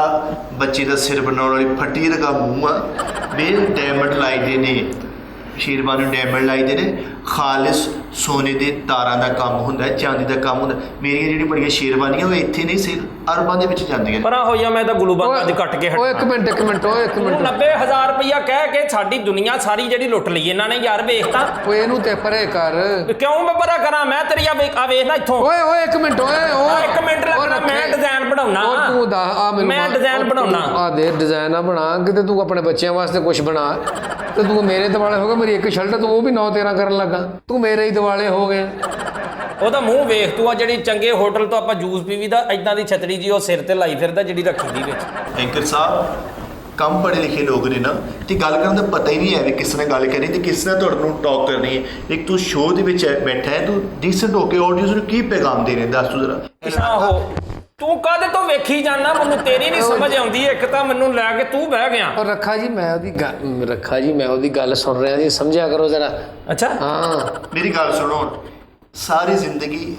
Speaker 3: ਬੱਚੇ ਦਾ ਸਿਰ ਬਣਾਉਣ ਵਾਲੀ ਫੱਟੀ ਰਗਾ ਮੂੰਹ ਆ। ਬੇ ਡਾਇਮੰਡ ਲਾਈਦੇ ਨੇ, ਸ਼ੇਰਵਾਨੀ ਨੂੰ ਡਾਇਮੰਡ ਲਾਈਦੇ ਨੇ। ਖਾਲਿਸ ਸੋਨੇ ਦੇ ਤਾਰਾਂ ਦਾ ਕੰਮ ਹੁੰਦਾ, ਚਾਂਦੀ ਦਾ ਕੰਮ ਹੁੰਦਾ। ਮੇਰੀਆਂ ਜਿਹੜੀਆਂ ਬੜੀਆਂ ਸ਼ੇਰਵਾਨੀਆਂ ਉਹ ਇੱਥੇ ਨਹੀਂ ਸੀ, ਅਰਬਾਂ ਦੇ ਵਿੱਚ ਜਾਂਦੀਆਂ।
Speaker 2: ਪਰਾਂ ਹੋਈਆਂ, ਮੈਂ ਤਾਂ ਗਲੂਬਾਂ ਅੱਜ ਕੱਟ ਕੇ
Speaker 1: ਓਏ ਇੱਕ ਮਿੰਟ
Speaker 2: 90,000 ਰੁਪਈਆ ਕਹਿ ਕੇ ਸਾਡੀ ਦੁਨੀਆ ਸਾਰੀ ਜਿਹੜੀ ਲੁੱਟ ਲਈ ਇਹਨਾਂ ਨੇ ਯਾਰ। ਵੇਖ ਤਾਂ
Speaker 1: ਓਏ ਇਹਨੂੰ ਤੇ ਪਰੇ ਕਰ।
Speaker 2: ਕਿਉਂ ਮੈਂ ਪਰਾ ਕਰਾਂ? ਮੈਂ ਤੇਰੀ ਆ ਵੇਖ ਨਾ ਇੱਥੋਂ।
Speaker 1: ਓਏ ਇੱਕ ਮਿੰਟ
Speaker 2: ਇੱਕ ਮਿੰਟ ਲੱਗਣਾ, ਮੈਂ ਡਿਜ਼ਾਈਨ ਬਣਾਉਣਾ।
Speaker 1: ਤੂੰ ਦਾ ਆ ਮੈਨੂੰ
Speaker 2: ਮੈਂ ਡਿਜ਼ਾਈਨ ਬਣਾਉਣਾ।
Speaker 1: ਆ ਦੇ ਡਿਜ਼ਾਈਨ ਆ ਬਣਾ, ਕਿਤੇ ਤੂੰ ਆਪਣੇ ਬੱਚਿਆਂ ਵਾਸਤੇ ਕੁਝ ਬਣਾ। ਤੇ ਤੂੰ ਮੇਰੇ ਦਿਵਾਲੇ ਹੋ ਗਿਆ, ਮੇਰੀ ਇੱਕ ਸ਼ਰਟ ਤੂੰ ਉਹ ਵੀ 9-13 ਕਰਨ ਲੱਗਾ। ਤੂੰ ਮੇਰੇ ਹੀ ਦਿਵਾਲੇ ਹੋ ਗਏ।
Speaker 2: ਉਹਦਾ ਮੂੰਹ ਵੇਖ ਤੂੰ, ਆ ਜਿਹੜੀ ਚੰਗੇ ਹੋਟਲ ਤੋਂ ਆਪਾਂ ਜੂਸ ਪੀਵੀਦਾ ਇਦਾਂ ਦੀ ਛਤਰੀ ਜੀ ਉਹ ਸਿਰ ਤੇ ਲਾਈ ਫਿਰਦਾ ਜਿਹੜੀ ਰੱਖੀ ਦੀ ਵਿੱਚ।
Speaker 3: ਐਂਕਰ ਸਾਹਿਬ ਕਮ ਪੜ੍ਹੇ ਲਿਖੇ ਲੋਕ ਨੇ ਨਾ, ਤੇ ਗੱਲ ਕਰਨ ਦਾ ਪਤਾ ਹੀ ਨਹੀਂ ਹੈ ਵੀ ਕਿਸ ਨਾਲ ਗੱਲ ਕਰਨੀ ਤੇ ਕਿਸ ਨਾਲ ਤੁਹਾਡੇ ਨੂੰ ਟਾਕ ਕਰਨੀ ਹੈ। ਇੱਕ ਤੂੰ ਸ਼ੋਅ ਦੇ ਵਿੱਚ ਬੈਠਾ ਹੈ, ਤੂੰ ਡੀਸੈਂਟ ਹੋ ਕੇ ਆਡੀਅנס ਨੂੰ ਕੀ ਪੈਗਾਮ ਦੇ ਰਿਹਾ ਦੱਸ ਤੂੰ ਜ਼ਰਾ।
Speaker 2: ਆਹੋ ਤੂੰ ਕਾਹਦੇ ਤੋਂ ਵੇਖੀ ਜਾਣਾ, ਮੈਨੂੰ ਤੇਰੀ ਨਹੀਂ ਸਮਝ ਆਉਂਦੀ। ਇੱਕ ਤਾਂ ਮੈਨੂੰ ਲੈ ਕੇ ਤੂੰ ਬਹਿ ਗਿਆ।
Speaker 1: ਔਰ ਰੱਖਾ ਜੀ ਮੈਂ ਉਹਦੀ ਗੱਲ ਸੁਣ ਰਿਹਾ ਜੀ, ਸਮਝਿਆ ਕਰੋ ਜ਼ਰਾ।
Speaker 2: ਅੱਛਾ
Speaker 1: ਹਾਂ
Speaker 3: ਮੇਰੀ ਗੱਲ ਸੁਣੋ, ਸਾਰੀ ਜ਼ਿੰਦਗੀ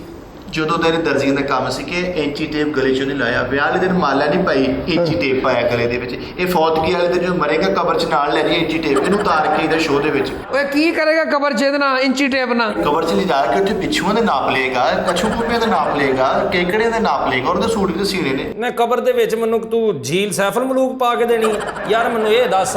Speaker 3: ਜਦੋਂ ਤੇਰੇ ਦਰਜੀਆਂ ਦਾ ਕੰਮ ਸੀ ਕਿ ਇੰਚੀ ਟੇਪ ਗਲੇ 'ਚੋਂ ਨਹੀਂ ਲਾਇਆ, ਵਿਆਹ ਵਾਲੇ ਦਿਨ ਮਾਲਾ ਨਹੀਂ ਪਾਈ, ਇੰਚੀ ਟੇਪ ਪਾਇਆ ਗਲੇ ਦੇ ਵਿੱਚ। ਇਹ ਫੌਤਗੀ ਵਾਲੇ ਦਿਨ ਜਦੋਂ ਮਰੇਗਾ ਕਬਰ 'ਚ ਨਾਲ ਲੈ ਜੀ ਇੰਚੀ ਟੇਪ, ਇਹਨੂੰ ਉਤਾਰ ਕੇ ਇਹਦਾ ਸ਼ੋਅ ਦੇ ਵਿੱਚ।
Speaker 1: ਓਏ ਕੀ ਕਰੇਗਾ ਕਬਰ 'ਚ ਇਹਦੇ ਨਾਲ ਇੰਚੀ ਟੇਪ ਨਾਲ?
Speaker 3: ਕਬਰ 'ਚ ਲਿਜਾ ਕੇ ਉੱਥੇ ਪਿੱਛੂਆਂ ਦੇ ਨਾਪ ਲਏਗਾ, ਕਛੂ ਕੁੱਪਿਆਂ ਦਾ ਨਾਪ ਲਏਗਾ, ਕੇਕੜਿਆਂ ਦੇ ਨਾਪ ਲਏਗਾ, ਉਹਦੇ ਸੂਟ ਵੀ ਤਾਂ ਸੀਣੇ ਨੇ।
Speaker 2: ਮੈਂ ਕਬਰ ਦੇ ਵਿੱਚ ਮੈਨੂੰ ਤੂੰ ਝੀਲ ਸੈਫਲ ਮਲੂਕ ਪਾ ਕੇ ਦੇਣੀ ਯਾਰ? ਮੈਨੂੰ ਇਹ ਦੱਸ,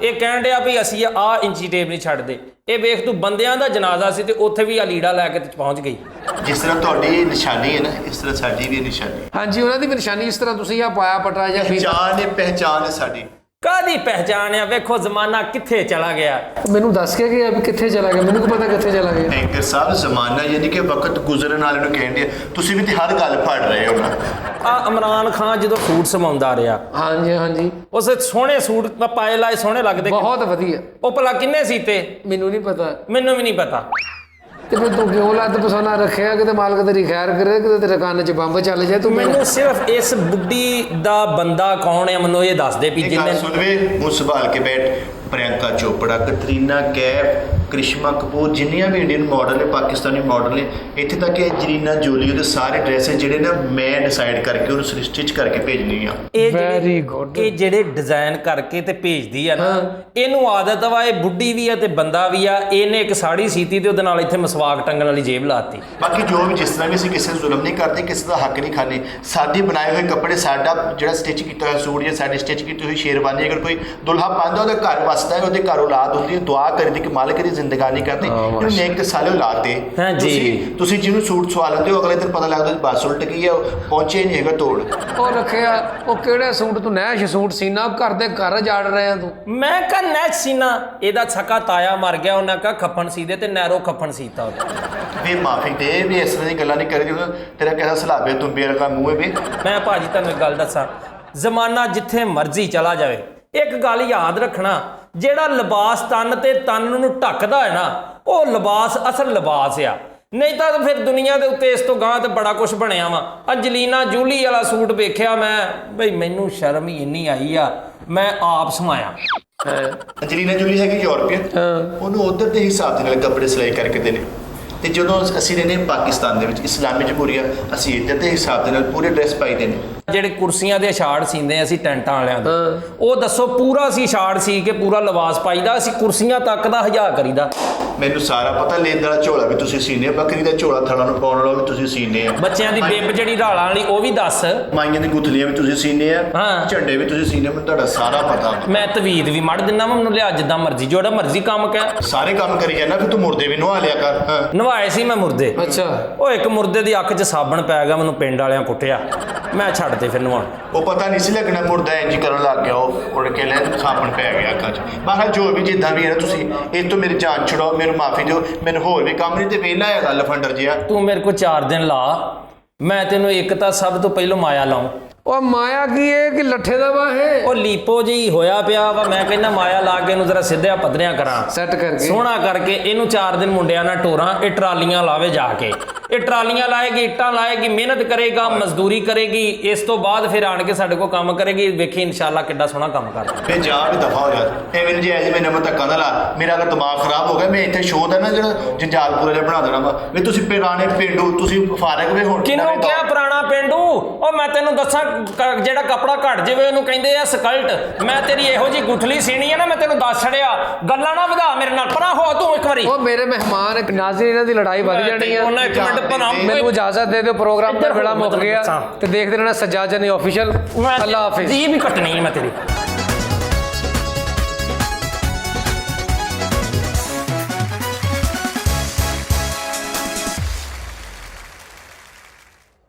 Speaker 2: ਇਹ ਕਹਿਣ ਡਿਆ ਵੀ ਅਸੀਂ ਆ ਇੰਚੀ ਟੇਪ ਨਹੀਂ ਛੱਡਦੇ। ਇਹ ਵੇਖ ਤੂੰ ਬੰਦਿਆਂ ਦਾ ਜਨਾਜ਼ਾ ਸੀ ਤੇ ਉੱਥੇ ਵੀ ਆ ਲੀੜਾ ਲੈ ਕੇ ਤੇ ਪਹੁੰਚ ਗਈ।
Speaker 3: ਜਿਸ ਤਰ੍ਹਾਂ ਤੁਹਾਡੀ ਨਿਸ਼ਾਨੀ ਹੈ ਨਾ, ਇਸ ਤਰ੍ਹਾਂ ਸਾਡੀ ਵੀ ਨਿਸ਼ਾਨੀ।
Speaker 1: ਹਾਂਜੀ ਉਹਨਾਂ ਦੀ ਵੀ ਨਿਸ਼ਾਨੀ ਇਸ ਤਰ੍ਹਾਂ ਤੁਸੀਂ ਆ ਪਾਇਆ ਪਟਾ ਜਾਂ
Speaker 3: ਪਹਿਚਾਨ ਹੈ ਸਾਡੀ।
Speaker 2: ਕਾਹਦੀ ਪਹਿਚਾਣ ਆ? ਵੇਖੋ ਜ਼ਮਾਨਾ ਕਿੱਥੇ ਚਲਾ ਗਿਆ।
Speaker 1: ਮੈਨੂੰ ਦੱਸ ਕੇ ਗਿਆ ਵੀ ਕਿੱਥੇ ਚਲਾ ਗਿਆ, ਮੈਨੂੰ ਕੀ ਪਤਾ ਕਿੱਥੇ ਚਲਾ ਗਿਆ।
Speaker 3: ਐਂਕਰ ਸਾਹਿਬ ਜ਼ਮਾਨਾ ਯਾਨੀ ਕਿ ਵਕਤ ਗੁਜ਼ਰਨ ਵਾਲੇ ਨੂੰ ਕਹਿੰਦੇ, ਤੁਸੀਂ ਵੀ ਤੇ ਹਰ ਗੱਲ ਫੜ ਰਹੇ ਹੋ ਨਾ।
Speaker 2: ਆ ਇਮਰਾਨ ਖਾਨ ਜਦੋਂ ਸੂਟ ਸਮਾਉਂਦਾ ਰਿਹਾ,
Speaker 1: ਹਾਂਜੀ
Speaker 2: ਉਸ ਸੋਹਣੇ ਸੂਟ ਪਾਏ ਲਾਏ ਸੋਹਣੇ ਲੱਗਦੇ,
Speaker 1: ਬਹੁਤ ਵਧੀਆ।
Speaker 2: ਉਹ ਭਲਾ ਕਿੰਨੇ ਸੀਤੇ?
Speaker 1: ਮੈਨੂੰ ਨਹੀਂ ਪਤਾ।
Speaker 2: ਮੈਨੂੰ ਵੀ ਨਹੀਂ ਪਤਾ।
Speaker 1: ਤੇ ਫਿਰ ਤੂੰ ਕਿਉਂ ਲੱਦ ਪਸਾਨਾ ਰੱਖਿਆ? ਕਿਤੇ ਮਾਲਕ ਤੇਰੀ ਖੈਰ ਕਰੇ, ਕਿਤੇ ਤੇਰੇ ਕੰਨ 'ਚ ਬੰਬ ਚੱਲ ਜਾਏ। ਤੂੰ
Speaker 2: ਮੈਨੂੰ ਸਿਰਫ ਇਸ ਬੁੱਢੀ ਦਾ ਬੰਦਾ ਕੌਣ ਹੈ ਮੈਨੂੰ ਇਹ ਦੱਸ ਦੇ ਵੀ
Speaker 3: ਜਿੰਨੇ ਸੁਣਵੇ ਮੂੰਹ ਸੰਭਾਲ ਕੇ ਬੈਠ। ਪ੍ਰਿਯੰਕਾ ਚੋਪੜਾ, ਕਤਰੀਨਾ ਕੈਫ, ਕ੍ਰਿਸ਼ਮਾ ਕਪੂਰ, ਜਿੰਨੀਆਂ ਵੀ ਇੰਡੀਅਨ ਮਾਡਲ ਨੇ, ਪਾਕਿਸਤਾਨੀ ਮਾਡਲ ਨੇ, ਇੱਥੇ ਤੱਕ ਕਿ ਐਂਜਲੀਨਾ ਜੋਲੀ, ਉਹਦੇ ਸਾਰੇ ਡਰੈਸਸ ਜਿਹੜੇ ਨਾ ਮੈਂ ਡਿਸਾਈਡ ਕਰਕੇ ਉਹਨੂੰ ਸਟਿਚ ਕਰਕੇ ਭੇਜਣੀ ਆ।
Speaker 1: Very good.
Speaker 2: ਇਹ ਜਿਹੜੇ ਡਿਜ਼ਾਈਨ ਕਰਕੇ ਤੇ ਭੇਜਦੀ ਆ ਨਾ, ਇਹਨੂੰ ਆਦਤ ਵਾ, ਇਹ ਬੁੱਢੀ ਵੀ ਆ ਤੇ ਬੰਦਾ ਵੀ ਆ। ਇਹਨੇ ਇੱਕ ਸਾੜੀ ਸੀਤੀ ਤੇ ਉਹਦੇ ਨਾਲ ਇੱਥੇ ਮਸਵਾਕ ਟੰਗਣ ਵਾਲੀ ਜੇਬ ਲਾਤੀ।
Speaker 3: ਬਾਕੀ ਜੋ ਵੀ ਜਿਸ ਤਰ੍ਹਾਂ ਵੀ ਅਸੀਂ ਕਿਸੇ ਨੂੰ ਜ਼ੁਲਮ ਨਹੀਂ ਕਰਦੇ, ਕਿਸੇ ਦਾ ਹੱਕ ਨਹੀਂ ਖਾਂਦੇ। ਸਾਡੇ ਬਣਾਏ ਹੋਏ ਕੱਪੜੇ, ਸਾਡਾ ਜਿਹੜਾ ਸਟਿਚ ਕੀਤਾ ਹੋਇਆ ਸੂਟ ਜਾਂ ਸਾਡੀ ਸਟਿਚ ਕੀਤੀ ਹੋਈ ਸ਼ੇਰਵਾਨੀ ਅਗਰ ਕੋਈ ਦੁਲਹਾ ਪਾਉਂਦਾ, ਉਹਦਾ ਘਰ ਵਸਦਾ ਹੈ, ਉਹਦੇ ਘਰ ਔਲਾਦ ਹੁੰਦੀ ਹੈ। ਦੁਆ ਕਰੀਦੀ ਕਿ ਮਾਲਕ ਦੀ ਜ਼ਿੰਦਗਾਨੀ ਕਰਦੇ, ਇਹਨੂੰ ਨੇਕ ਤੇ ਸਾਲੇ ਔਲਾਦ ਦੇ। ਤੁਸੀਂ ਜਿਹਨੂੰ ਸੂਟ ਸਵਾ ਲੈਂਦੇ ਹੋ, ਅਗਲੇ ਦਿਨ ਪਤਾ ਲੱਗਦਾ ਬੱਸ ਉਲਟ ਗਈ ਹੈ, ਪਹੁੰਚੇ ਨਹੀਂ ਹੈਗਾ ਤੋੜ।
Speaker 1: ਉਹ ਰੱਖਿਆ ਉਹ ਕਿਹੜੇ ਸੂਟ ਤੂੰ ਨੈਸ਼ ਸੂਟ ਸੀਨਾ, ਘਰ ਦੇ ਘਰ ਜਾੜ ਰਿਹਾ ਤੂੰ।
Speaker 2: ਮੈਂ ਕਹ ਨੈਚ ਸੀਨਾ, ਇਹਦਾ ਛਕਾ ਤਾਇਆ ਮਰ ਗਿਆ, ਉਹਨਾਂ ਕਹਾ ਖੱਫਣ ਸੀ ਦੇ ਤੇ ਨੈਰੋ ਖੱਫਣ ਸੀਤਾ ਉਹਦਾ।
Speaker 3: ਵੀ ਮਾਫੀ ਦੇ ਵੀ ਇਸ ਤਰ੍ਹਾਂ ਦੀ ਗੱਲਾਂ ਨਹੀਂ ਕਰੀ। ਤੇਰਾ ਕਹਿੰਦਾ ਸਲਾਬੇ ਤੂੰ ਬੇਰਕਾ ਮੂੰਹ ਹੈ ਵੀ।
Speaker 2: ਮੈਂ ਭਾਜੀ ਤੁਹਾਨੂੰ ਇੱਕ ਗੱਲ ਦੱਸਾਂ, ਜ਼ਮਾਨਾ ਜਿੱਥੇ ਮਰਜ਼ੀ ਚਲਾ ਜਾਵੇ, ਇੱਕ ਗੱਲ ਯਾਦ ਰੱਖਣਾ, ਜਿਹੜਾ ਲਿਬਾਸ ਤਨ ਤੇ ਤਨ ਨੂੰ ਢੱਕਦਾ ਹੈ ਨਾ, ਉਹ ਲਿਬਾਸ ਅਸਲ ਲਿਬਾਸ ਆ। ਨਹੀਂ ਤਾਂ ਫਿਰ ਦੁਨੀਆ ਦੇ ਉੱਤੇ ਇਸ ਤੋਂ ਗਾਂ ਤੇ ਬੜਾ ਕੁਝ ਬਣਿਆ ਵਾ। ਅੰਜਲੀਨਾ ਜੂਲੀ ਵਾਲਾ ਸੂਟ ਵੇਖਿਆ ਮੈਂ, ਬਈ ਮੈਨੂੰ ਸ਼ਰਮ ਹੀ ਇੰਨੀ ਆਈ ਆ, ਮੈਂ ਆਪ ਸਮਾਇਆ।
Speaker 3: ਅੰਜਲੀਨਾ ਜੋਲੀ ਹੈਗੀ ਯੂਰਪੀਅਨ, ਉਹਨੂੰ ਉਧਰ ਦੇ ਹਿਸਾਬ ਦੇ ਨਾਲ ਕੱਪੜੇ ਸਿਲਾਈ ਕਰਕੇ ਦੇਣੇ। ਤੇ ਜਦੋਂ ਅਸੀਂ ਰਹਿੰਦੇ ਪਾਕਿਸਤਾਨ ਦੇ ਵਿੱਚ, ਇਸਲਾਮੀ ਜਮਹੂਰੀਆ, ਅਸੀਂ ਇੱਧਰ ਦੇ ਹਿਸਾਬ ਦੇ ਨਾਲ ਪੂਰੇ ਡਰੈਸ ਪਾਈ ਦੇ ਨੇ। ਜਿਹੜੇ
Speaker 2: ਕੁਰਸੀਆਂ ਦੇ ਛਾੜ ਸੀਂਦੇ ਅਸੀਂ ਟੈਂਟਾਂ ਵਾਲਿਆਂ ਦੇ, ਉਹ ਦੱਸੋ ਪੂਰਾ ਅਸੀਂ ਛਾੜ ਸੀ ਕੇ ਪੂਰਾ ਲਿਬਾਸ ਪਾਈਦਾ, ਅਸੀਂ ਕੁਰਸੀਆਂ ਤੱਕ ਦਾ ਹਜਾ ਕਰੀਦਾ।
Speaker 3: ਮੈਨੂੰ ਸਾਰਾ ਪਤਾ, ਲੈਂਦ ਵਾਲਾ ਝੋਲਾ ਵੀ ਤੁਸੀਂ ਸੀਨੇ, ਬੱਕਰੀ ਦਾ ਝੋਲਾ ਥਣਾ ਨੂੰ ਪਾਉਣ ਵਾਲਾ ਵੀ ਤੁਸੀਂ ਸੀਨੇ ਆ,
Speaker 2: ਬੱਚਿਆਂ ਦੀ ਬਿੱਬ ਜਿਹੜੀ ਢਾਲਾਂ ਵਾਲੀ ਉਹ ਵੀ ਦੱਸ,
Speaker 3: ਮਾਈਆਂ ਦੀ ਗੁੱਥਲੀਆਂ ਵੀ ਤੁਸੀਂ ਸੀਨੇ ਆ, ਝੰਡੇ ਵੀ ਤੁਸੀਂ ਸੀਨੇ, ਮੈਨੂੰ ਤੁਹਾਡਾ ਸਾਰਾ ਪਤਾ।
Speaker 2: ਮੈਂ ਤਵੀਦ ਵੀ ਮੜ ਦਿੰਦਾ ਵਾ, ਮੈਨੂੰ ਲਿਆ ਜਿੱਦਾਂ ਮਰਜ਼ੀ, ਜਿਹੜਾ ਮਰਜ਼ੀ ਕੰਮ ਕਹਿ।
Speaker 3: ਸਾਰੇ ਕੰਮ ਕਰੀ ਜਾਂਦਾ, ਫਿਰ ਤੂੰ ਮੁਰਦੇ ਵੀ ਨਵਾ ਲਿਆ ਕਰ।
Speaker 2: ਨਵਾਏ ਸੀ ਮੈਂ ਮੁਰਦੇ।
Speaker 1: ਅੱਛਾ।
Speaker 2: ਉਹ ਇੱਕ ਮੁਰਦੇ ਦੀ ਅੱਖ 'ਚ ਸਾਬਣ ਪੈ ਗਿਆ, ਮੈਨੂੰ ਪਿੰਡ ਵਾਲਿਆਂ ਕੁੱਟਿਆ, ਮੈਂ ਛੱਡ ਦੇ ਫਿਰ ਨਵਾਉਣ।
Speaker 3: ਉਹ ਪਤਾ ਨਹੀਂ ਸੀ ਲੱਗਣਾ ਮੁਰਦਾ ਇੰਜ ਕਰਨ ਲੱਗ ਗਿਆ, ਉਹ ਉੜ ਕੇ ਲੈ ਸਾਬਣ ਪੈ ਗਿਆ ਅੱਖਾਂ 'ਚ। ਬਾਹਰ ਜੋ ਵੀ ਜਿੱਦਾਂ ਵੀ ਹੈ ਨਾ, ਤੁਸੀਂ ਇਹ ਤੋਂ ਮੇਰੀ ਜਾਨ ਛੁਡਾਓ, ਮੈਨੂੰ ਮਾਫੀ ਦਿਓ, ਮੈਨੂੰ ਹੋਰ ਵੀ ਕੰਮ ਨਹੀਂ ਤੇ ਵਿਹਲਾ ਹੈਗਾ ਲਫੰਡਰ ਜਿਹਾ।
Speaker 2: ਤੂੰ ਮੇਰੇ ਕੋਲ 4 ਦਿਨ ਲਾ, ਮੈਂ ਤੈਨੂੰ ਇੱਕ ਤਾਂ ਸਭ ਤੋਂ ਪਹਿਲਾਂ ਮਾਇਆ ਲਾਉਂ।
Speaker 1: ਉਹ ਮਾਇਆ ਕੀ ਹੈ ਕਿ ਲੱਠੇ ਦਾ ਵਾ ਇਹ?
Speaker 2: ਉਹ ਲੀਪੋ ਜੀ ਹੋਇਆ ਪਿਆ ਵਾ, ਮੈਂ ਕਹਿੰਦਾ ਮਾਇਆ ਲਾ ਕੇ ਇਹਨੂੰ ਜ਼ਰਾ ਸਿੱਧਿਆ ਪੱਧਰਿਆਂ ਕਰਾਂ,
Speaker 1: ਸੈੱਟ ਕਰਕੇ
Speaker 2: ਸੋਹਣਾ ਕਰਕੇ ਇਹਨੂੰ 4 ਦਿਨ ਮੁੰਡਿਆਂ ਨਾਲ ਟੋਰਾਂ। ਇਹ ਟਰਾਲੀਆਂ ਲਾਵੇ ਜਾ ਕੇ, ਇਹ ਟਰਾਲੀਆਂ ਲਾਏਗੀ, ਇੱਟਾਂ ਲਾਏਗੀ, ਮਿਹਨਤ ਕਰੇਗਾ, ਮਜ਼ਦੂਰੀ ਕਰੇਗੀ, ਇਸ ਤੋਂ ਬਾਅਦ ਫਿਰ ਆਣ ਕੇ ਸਾਡੇ ਕੋਲ ਕੰਮ ਕਰੇਗੀ। ਵੇਖੀ ਇਨਸ਼ਾਅੱਲਾ ਕਿੱਡਾ ਸੋਹਣਾ ਕੰਮ ਕਰਦਾ।
Speaker 3: ਫਿਰ ਜਾ ਵੀ ਦਫਾ ਹੋ ਜਾ, ਐਵੇਂ ਜੇ ਐਸੇ ਮੈਨੂੰ ਧੱਕਾ ਨਾ ਲਾ। ਮੇਰਾ ਅਗਰ ਦਿਮਾਗ ਖਰਾਬ ਹੋ ਗਿਆ, ਮੈਂ ਇੱਥੇ ਸ਼ੋਅ ਦਾ ਨਾ ਜਿਹੜਾ ਜੰਜਾਲਪੁਰਾ ਜਿਹਾ ਬਣਾ ਦੇਣਾ ਵਾ। ਵੀ ਤੁਸੀਂ ਪੁਰਾਣੇ ਪਿੰਡੂ, ਤੁਸੀਂ ਫਾਰਗ ਵੇ ਹੁਣ
Speaker 2: ਕਿਹਨੂੰ ਕਿਹਾ ਪੁਰਾਣਾ ਪਿੰਡੂ? ਉਹ ਮੈਂ ਤੈਨੂੰ ਦੱਸਾਂ, ਜਿਹੜਾ ਕੱਪੜਾ ਘਟ ਜਾਵੇ ਉਹਨੂੰ ਕਹਿੰਦੇ ਆ ਸਕਲਟ। ਮੈਂ ਤੇਰੀ ਇਹੋ ਜੀ ਗੁੱਠਲੀ ਸੀਣੀ ਆ ਨਾ, ਮੈਂ ਤੈਨੂੰ ਦੱਸ ਛੜਿਆ। ਗੱਲਾਂ ਨਾ ਵਧਾ ਮੇਰੇ ਨਾਲ, ਪਰਾਂ ਹੋ ਤੂੰ ਇੱਕ ਵਾਰੀ।
Speaker 1: ਉਹ ਮੇਰੇ ਮਹਿਮਾਨ ਨਾਜ਼ਰੀਨ, ਇਹਨਾਂ ਦੀ ਲੜਾਈ ਵੱਧ ਜਾਣੀ ਆ।
Speaker 2: ਉਹਨਾਂ ਇੱਕ ਮਿੰਟ ਪਰਾਂ
Speaker 1: ਮੈਨੂੰ ਇਜਾਜ਼ਤ ਦੇ ਦਿਓ, ਪ੍ਰੋਗਰਾਮ ਦਾ ਵੇਲਾ ਮੁੱਕ ਗਿਆ। ਤੇ ਦੇਖਦੇ ਰਹਿਣਾ ਸੱਜਾਦ ਜਨੀ ਆਫੀਸ਼ੀਅਲ। ਅੱਲਾ ਹਾਫਿਜ਼।
Speaker 2: ਜੀ ਵੀ ਕੱਟਣੀ ਹੈ ਮੈਂ ਤੇਰੀ।